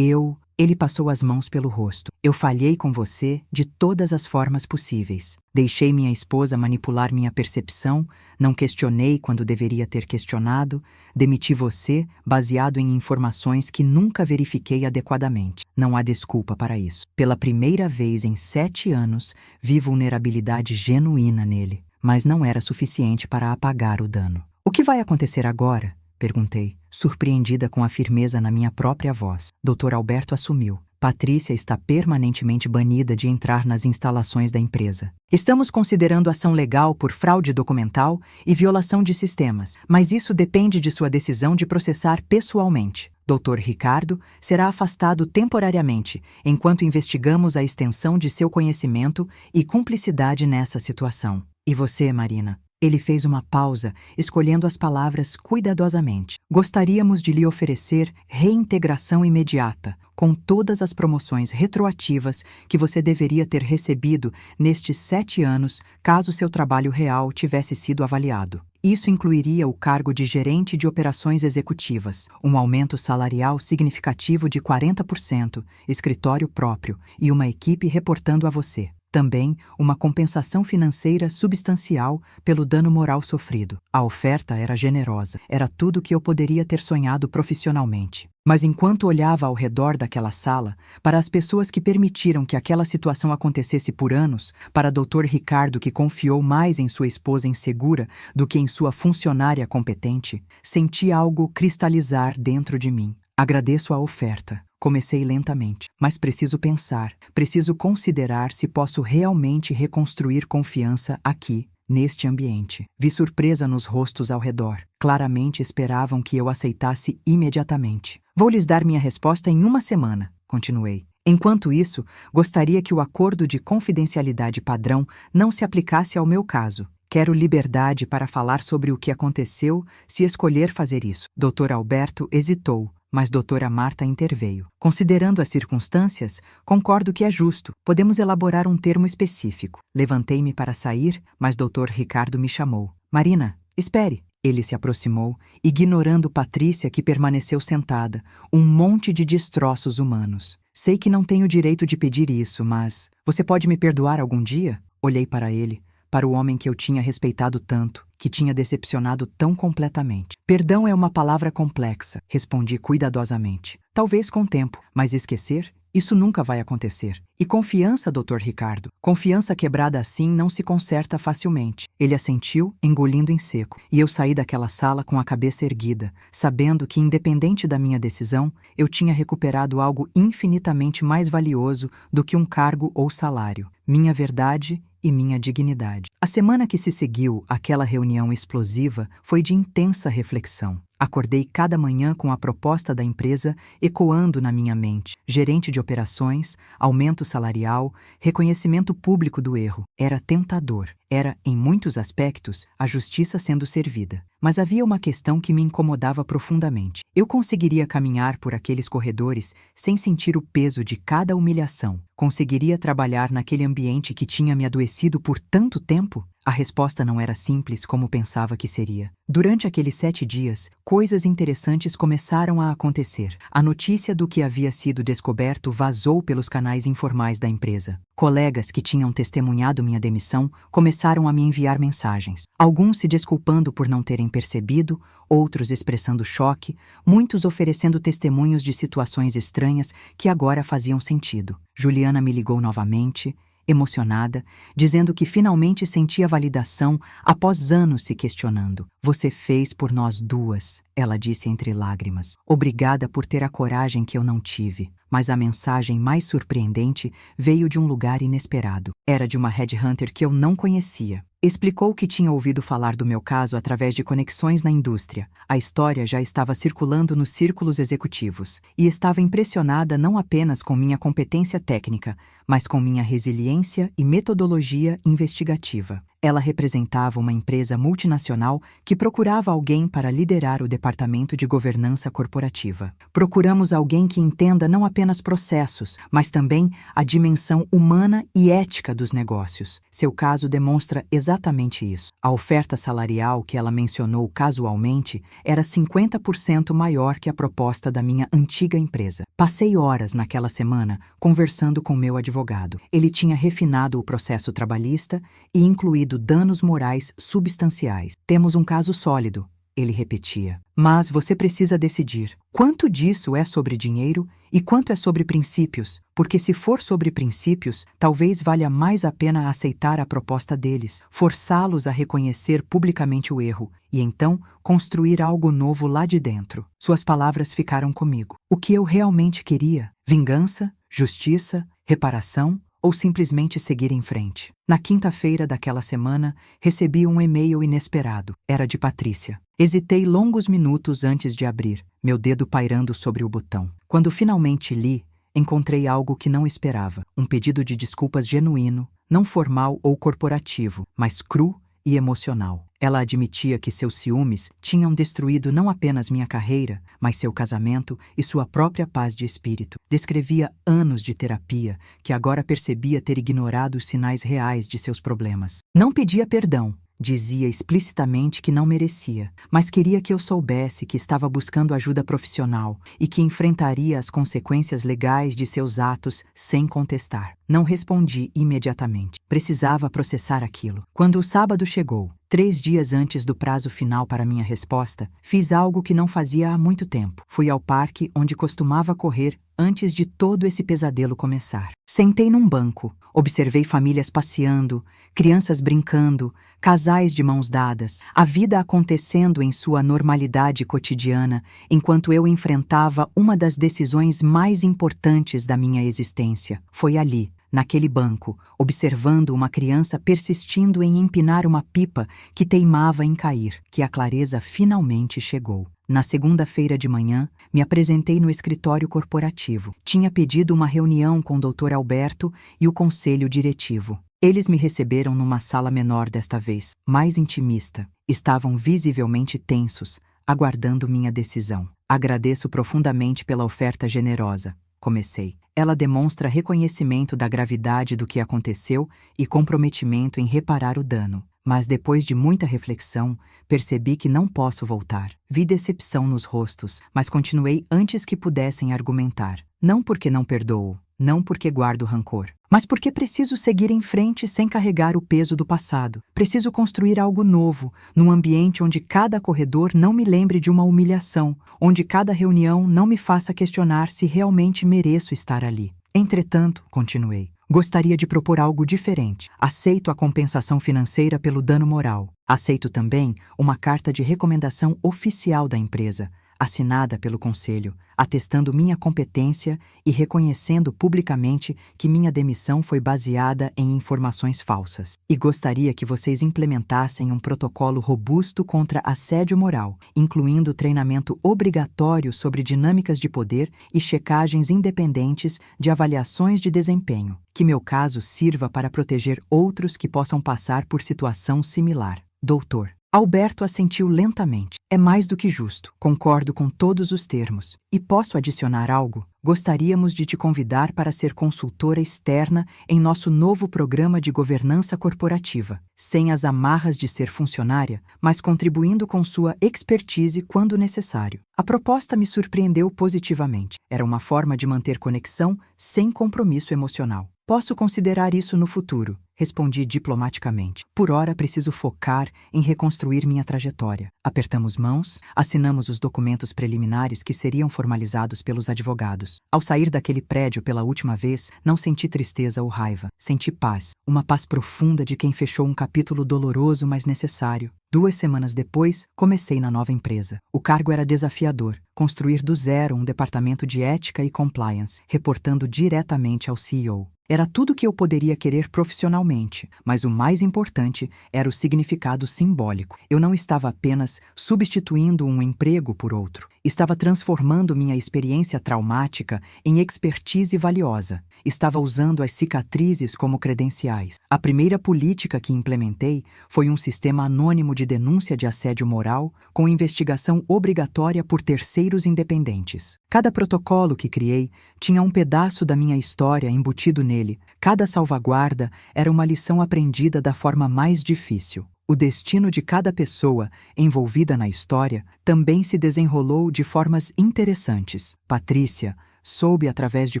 Ele passou as mãos pelo rosto. Eu falhei com você de todas as formas possíveis. Deixei minha esposa manipular minha percepção, não questionei quando deveria ter questionado, demiti você baseado em informações que nunca verifiquei adequadamente. Não há desculpa para isso. Pela primeira vez em 7 anos, vi vulnerabilidade genuína nele, mas não era suficiente para apagar o dano. O que vai acontecer agora? Perguntei, surpreendida com a firmeza na minha própria voz. Dr. Alberto assumiu. Patrícia está permanentemente banida de entrar nas instalações da empresa. Estamos considerando ação legal por fraude documental e violação de sistemas, mas isso depende de sua decisão de processar pessoalmente. Dr. Ricardo será afastado temporariamente, enquanto investigamos a extensão de seu conhecimento e cumplicidade nessa situação. E você, Marina? Ele fez uma pausa, escolhendo as palavras cuidadosamente. Gostaríamos de lhe oferecer reintegração imediata, com todas as promoções retroativas que você deveria ter recebido nestes 7 anos caso seu trabalho real tivesse sido avaliado. Isso incluiria o cargo de gerente de operações executivas, um aumento salarial significativo de 40%, escritório próprio e uma equipe reportando a você. Também uma compensação financeira substancial pelo dano moral sofrido. A oferta era generosa, era tudo que eu poderia ter sonhado profissionalmente. Mas enquanto olhava ao redor daquela sala, para as pessoas que permitiram que aquela situação acontecesse por anos, para Dr. Ricardo que confiou mais em sua esposa insegura do que em sua funcionária competente, senti algo cristalizar dentro de mim. Agradeço a oferta. Comecei lentamente, mas preciso pensar, preciso considerar se posso realmente reconstruir confiança aqui, neste ambiente. Vi surpresa nos rostos ao redor. Claramente esperavam que eu aceitasse imediatamente. Vou lhes dar minha resposta em 1 semana, continuei. Enquanto isso, gostaria que o acordo de confidencialidade padrão não se aplicasse ao meu caso. Quero liberdade para falar sobre o que aconteceu se escolher fazer isso. Dr. Alberto hesitou. Mas doutora Marta interveio. Considerando as circunstâncias, concordo que é justo. Podemos elaborar um termo específico. Levantei-me para sair, mas doutor Ricardo me chamou. Marina, espere. Ele se aproximou, ignorando Patrícia que permaneceu sentada, um monte de destroços humanos. Sei que não tenho direito de pedir isso, mas... Você pode me perdoar algum dia? Olhei para ele, para o homem que eu tinha respeitado tanto, que tinha decepcionado tão completamente. Perdão é uma palavra complexa, respondi cuidadosamente. Talvez com tempo, mas esquecer? Isso nunca vai acontecer. E confiança, Dr. Ricardo? Confiança quebrada assim não se conserta facilmente. Ele assentiu, engolindo em seco, e eu saí daquela sala com a cabeça erguida, sabendo que, independente da minha decisão, eu tinha recuperado algo infinitamente mais valioso do que um cargo ou salário: minha verdade e minha dignidade. A semana que se seguiu àquela reunião explosiva foi de intensa reflexão. Acordei cada manhã com a proposta da empresa ecoando na minha mente. Gerente de operações, aumento salarial, reconhecimento público do erro. Era tentador. Era, em muitos aspectos, a justiça sendo servida. Mas havia uma questão que me incomodava profundamente. Eu conseguiria caminhar por aqueles corredores sem sentir o peso de cada humilhação? Conseguiria trabalhar naquele ambiente que tinha me adoecido por tanto tempo? A resposta não era simples como pensava que seria. Durante aqueles 7 dias, coisas interessantes começaram a acontecer. A notícia do que havia sido descoberto vazou pelos canais informais da empresa. Colegas que tinham testemunhado minha demissão começaram a me enviar mensagens. Alguns se desculpando por não terem percebido, outros expressando choque, muitos oferecendo testemunhos de situações estranhas que agora faziam sentido. Juliana me ligou novamente, emocionada, dizendo que finalmente sentia validação após anos se questionando. Você fez por nós duas, ela disse entre lágrimas. Obrigada por ter a coragem que eu não tive. Mas a mensagem mais surpreendente veio de um lugar inesperado. Era de uma headhunter que eu não conhecia. Explicou que tinha ouvido falar do meu caso através de conexões na indústria. A história já estava circulando nos círculos executivos e estava impressionada não apenas com minha competência técnica, mas com minha resiliência e metodologia investigativa. Ela representava uma empresa multinacional que procurava alguém para liderar o departamento de governança corporativa. Procuramos alguém que entenda não apenas processos, mas também a dimensão humana e ética dos negócios. Seu caso demonstra exatamente isso. A oferta salarial que ela mencionou casualmente era 50% maior que a proposta da minha antiga empresa. Passei horas naquela semana conversando com meu advogado. Ele tinha refinado o processo trabalhista e incluído danos morais substanciais. Temos um caso sólido, ele repetia. Mas você precisa decidir quanto disso é sobre dinheiro e quanto é sobre princípios, porque se for sobre princípios, talvez valha mais a pena aceitar a proposta deles, forçá-los a reconhecer publicamente o erro e então construir algo novo lá de dentro. Suas palavras ficaram comigo. O que eu realmente queria? Vingança? Justiça? Reparação? Ou simplesmente seguir em frente? Na quinta-feira daquela semana, recebi um e-mail inesperado. Era de Patrícia. Hesitei longos minutos antes de abrir, meu dedo pairando sobre o botão. Quando finalmente li, encontrei algo que não esperava. Um pedido de desculpas genuíno, não formal ou corporativo, mas cru e emocional. Ela admitia que seus ciúmes tinham destruído não apenas minha carreira, mas seu casamento e sua própria paz de espírito. Descrevia anos de terapia que agora percebia ter ignorado os sinais reais de seus problemas. Não pedia perdão. Dizia explicitamente que não merecia, mas queria que eu soubesse que estava buscando ajuda profissional e que enfrentaria as consequências legais de seus atos sem contestar. Não respondi imediatamente. Precisava processar aquilo. Quando o sábado chegou, 3 dias antes do prazo final para minha resposta, fiz algo que não fazia há muito tempo. Fui ao parque onde costumava correr antes de todo esse pesadelo começar. Sentei num banco, observei famílias passeando, crianças brincando, casais de mãos dadas, a vida acontecendo em sua normalidade cotidiana, enquanto eu enfrentava uma das decisões mais importantes da minha existência. Foi ali, naquele banco, observando uma criança persistindo em empinar uma pipa que teimava em cair, que a clareza finalmente chegou. Na segunda-feira de manhã, me apresentei no escritório corporativo. Tinha pedido uma reunião com o Dr. Alberto e o conselho diretivo. Eles me receberam numa sala menor desta vez, mais intimista. Estavam visivelmente tensos, aguardando minha decisão. Agradeço profundamente pela oferta generosa. Comecei. Ela demonstra reconhecimento da gravidade do que aconteceu e comprometimento em reparar o dano. Mas depois de muita reflexão, percebi que não posso voltar. Vi decepção nos rostos, mas continuei antes que pudessem argumentar. Não porque não perdoo, não porque guardo rancor, mas porque preciso seguir em frente sem carregar o peso do passado. Preciso construir algo novo, num ambiente onde cada corredor não me lembre de uma humilhação, onde cada reunião não me faça questionar se realmente mereço estar ali. Entretanto, continuei, gostaria de propor algo diferente. Aceito a compensação financeira pelo dano moral. Aceito também uma carta de recomendação oficial da empresa, assinada pelo conselho, atestando minha competência e reconhecendo publicamente que minha demissão foi baseada em informações falsas. E gostaria que vocês implementassem um protocolo robusto contra assédio moral, incluindo treinamento obrigatório sobre dinâmicas de poder e checagens independentes de avaliações de desempenho. Que meu caso sirva para proteger outros que possam passar por situação similar. Doutor. Alberto assentiu lentamente. É mais do que justo. Concordo com todos os termos. E posso adicionar algo? Gostaríamos de te convidar para ser consultora externa em nosso novo programa de governança corporativa, sem as amarras de ser funcionária, mas contribuindo com sua expertise quando necessário. A proposta me surpreendeu positivamente. Era uma forma de manter conexão sem compromisso emocional. Posso considerar isso no futuro, respondi diplomaticamente. Por ora preciso focar em reconstruir minha trajetória. Apertamos mãos, assinamos os documentos preliminares que seriam formalizados pelos advogados. Ao sair daquele prédio pela última vez, não senti tristeza ou raiva. Senti paz, uma paz profunda de quem fechou um capítulo doloroso, mas necessário. 2 semanas depois, comecei na nova empresa. O cargo era desafiador. Construir do zero um departamento de ética e compliance, reportando diretamente ao CEO. Era tudo o que eu poderia querer profissionalmente, mas o mais importante era o significado simbólico. Eu não estava apenas substituindo um emprego por outro. Estava transformando minha experiência traumática em expertise valiosa. Estava usando as cicatrizes como credenciais. A primeira política que implementei foi um sistema anônimo de denúncia de assédio moral com investigação obrigatória por terceiros independentes. Cada protocolo que criei tinha um pedaço da minha história embutido nele. Cada salvaguarda era uma lição aprendida da forma mais difícil. O destino de cada pessoa envolvida na história também se desenrolou de formas interessantes. Patrícia, soube através de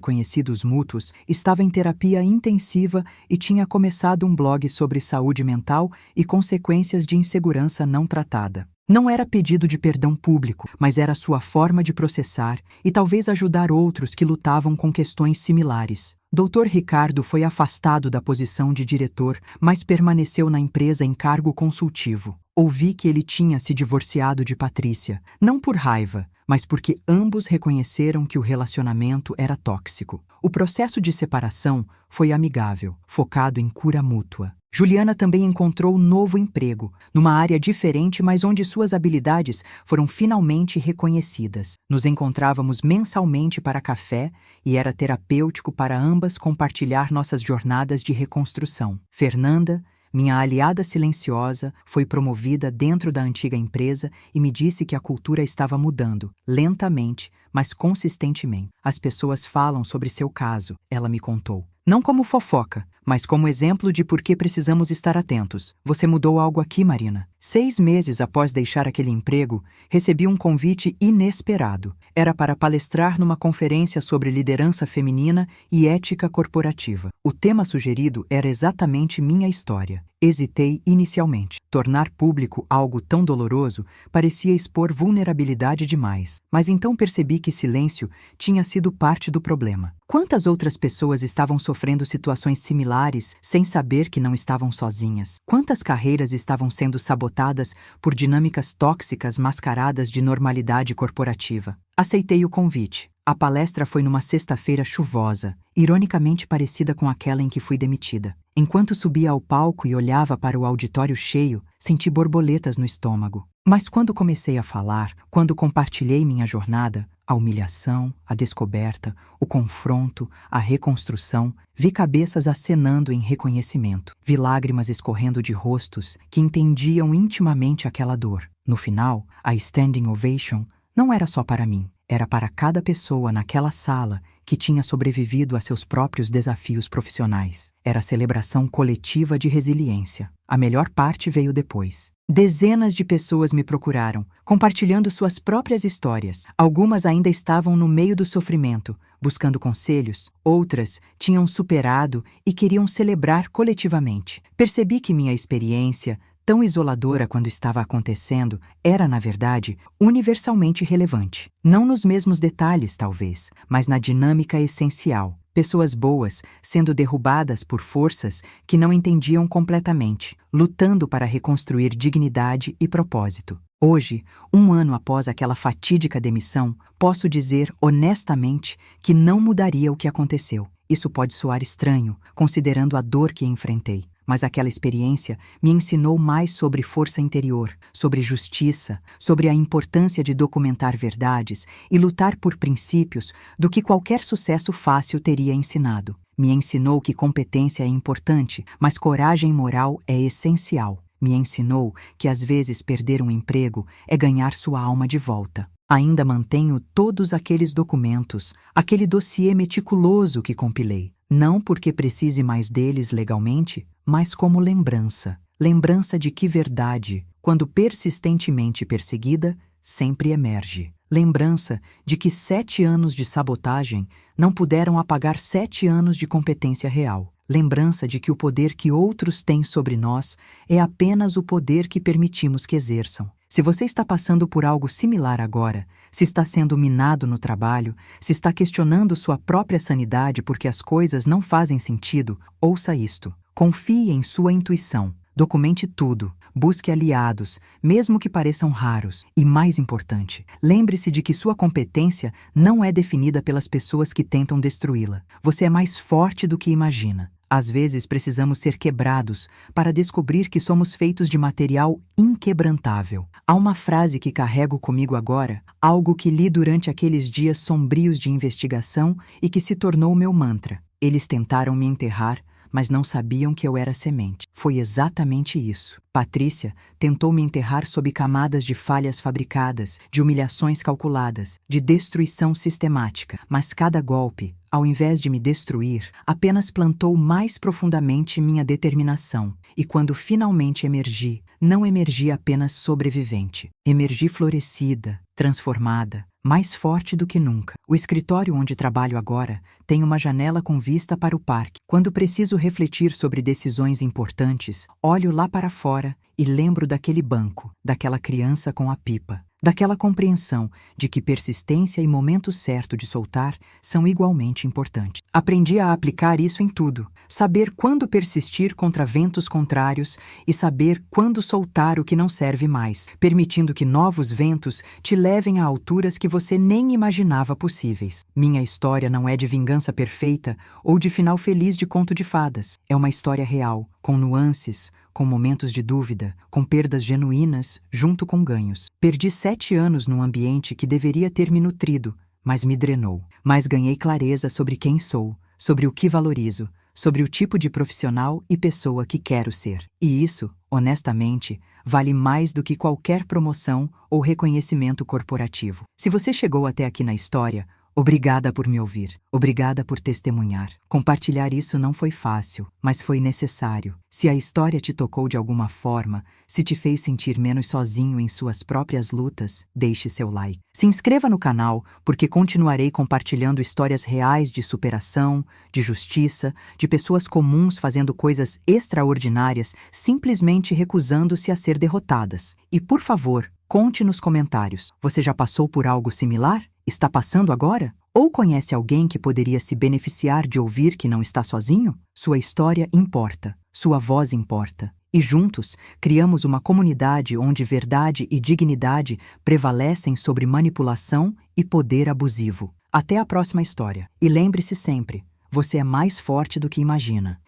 conhecidos mútuos, estava em terapia intensiva e tinha começado um blog sobre saúde mental e consequências de insegurança não tratada. Não era pedido de perdão público, mas era sua forma de processar e talvez ajudar outros que lutavam com questões similares. Dr. Ricardo foi afastado da posição de diretor, mas permaneceu na empresa em cargo consultivo. Ouvi que ele tinha se divorciado de Patrícia, não por raiva, mas porque ambos reconheceram que o relacionamento era tóxico. O processo de separação foi amigável, focado em cura mútua. Juliana também encontrou um novo emprego, numa área diferente, mas onde suas habilidades foram finalmente reconhecidas. Nos encontrávamos mensalmente para café e era terapêutico para ambas compartilhar nossas jornadas de reconstrução. Fernanda, Minha aliada silenciosa foi promovida dentro da antiga empresa e me disse que a cultura estava mudando, lentamente, mas consistentemente. As pessoas falam sobre seu caso, ela me contou. Não como fofoca, mas como exemplo de por que precisamos estar atentos. Você mudou algo aqui, Marina. 6 meses após deixar aquele emprego, recebi um convite inesperado. Era para palestrar numa conferência sobre liderança feminina e ética corporativa. O tema sugerido era exatamente minha história. Hesitei inicialmente. Tornar público algo tão doloroso parecia expor vulnerabilidade demais. Mas então percebi que silêncio tinha sido parte do problema. Quantas outras pessoas estavam sofrendo situações similares sem saber que não estavam sozinhas? Quantas carreiras estavam sendo sabotadas por dinâmicas tóxicas mascaradas de normalidade corporativa? Aceitei o convite. A palestra foi numa sexta-feira chuvosa, ironicamente parecida com aquela em que fui demitida. Enquanto subia ao palco e olhava para o auditório cheio, senti borboletas no estômago. Mas quando comecei a falar, quando compartilhei minha jornada, a humilhação, a descoberta, o confronto, a reconstrução, vi cabeças acenando em reconhecimento. Vi lágrimas escorrendo de rostos que entendiam intimamente aquela dor. No final, a standing ovation não era só para mim. Era para cada pessoa naquela sala que tinha sobrevivido a seus próprios desafios profissionais. Era a celebração coletiva de resiliência. A melhor parte veio depois. Dezenas de pessoas me procuraram, compartilhando suas próprias histórias. Algumas ainda estavam no meio do sofrimento, buscando conselhos. Outras tinham superado e queriam celebrar coletivamente. Percebi que minha experiência, tão isoladora quando estava acontecendo, era, na verdade, universalmente relevante. Não nos mesmos detalhes, talvez, mas na dinâmica essencial. Pessoas boas sendo derrubadas por forças que não entendiam completamente, lutando para reconstruir dignidade e propósito. Hoje, 1 ano após aquela fatídica demissão, posso dizer honestamente que não mudaria o que aconteceu. Isso pode soar estranho, considerando a dor que enfrentei. Mas aquela experiência me ensinou mais sobre força interior, sobre justiça, sobre a importância de documentar verdades e lutar por princípios do que qualquer sucesso fácil teria ensinado. Me ensinou que competência é importante, mas coragem moral é essencial. Me ensinou que às vezes perder um emprego é ganhar sua alma de volta. Ainda mantenho todos aqueles documentos, aquele dossiê meticuloso que compilei. Não porque precise mais deles legalmente, mas como lembrança. Lembrança de que verdade, quando persistentemente perseguida, sempre emerge. Lembrança de que 7 anos de sabotagem não puderam apagar 7 anos de competência real. Lembrança de que o poder que outros têm sobre nós é apenas o poder que permitimos que exerçam. Se você está passando por algo similar agora, se está sendo minado no trabalho, se está questionando sua própria sanidade porque as coisas não fazem sentido, ouça isto. Confie em sua intuição. Documente tudo. Busque aliados, mesmo que pareçam raros. E mais importante, lembre-se de que sua competência não é definida pelas pessoas que tentam destruí-la. Você é mais forte do que imagina. Às vezes precisamos ser quebrados para descobrir que somos feitos de material inquebrantável. Há uma frase que carrego comigo agora, algo que li durante aqueles dias sombrios de investigação e que se tornou meu mantra. Eles tentaram me enterrar, mas não sabiam que eu era semente. Foi exatamente isso. Patrícia tentou me enterrar sob camadas de falhas fabricadas, de humilhações calculadas, de destruição sistemática. Mas cada golpe, ao invés de me destruir, apenas plantou mais profundamente minha determinação. E quando finalmente emergi, não emergi apenas sobrevivente. Emergi florescida, transformada, mais forte do que nunca. O escritório onde trabalho agora tem uma janela com vista para o parque. Quando preciso refletir sobre decisões importantes, olho lá para fora e lembro daquele banco, daquela criança com a pipa, daquela compreensão de que persistência e momento certo de soltar são igualmente importantes. Aprendi a aplicar isso em tudo, saber quando persistir contra ventos contrários e saber quando soltar o que não serve mais, permitindo que novos ventos te levem a alturas que você nem imaginava possíveis. Minha história não é de vingança perfeita ou de final feliz de conto de fadas. É uma história real, com nuances, com momentos de dúvida, com perdas genuínas, junto com ganhos. Perdi 7 anos num ambiente que deveria ter me nutrido, mas me drenou. Mas ganhei clareza sobre quem sou, sobre o que valorizo, sobre o tipo de profissional e pessoa que quero ser. E isso, honestamente, vale mais do que qualquer promoção ou reconhecimento corporativo. Se você chegou até aqui na história, obrigada por me ouvir. Obrigada por testemunhar. Compartilhar isso não foi fácil, mas foi necessário. Se a história te tocou de alguma forma, se te fez sentir menos sozinho em suas próprias lutas, deixe seu like. Se inscreva no canal, porque continuarei compartilhando histórias reais de superação, de justiça, de pessoas comuns fazendo coisas extraordinárias, simplesmente recusando-se a ser derrotadas. E, por favor, conte nos comentários. Você já passou por algo similar? Está passando agora? Ou conhece alguém que poderia se beneficiar de ouvir que não está sozinho? Sua história importa, sua voz importa. E juntos, criamos uma comunidade onde verdade e dignidade prevalecem sobre manipulação e poder abusivo. Até a próxima história. E lembre-se sempre, você é mais forte do que imagina.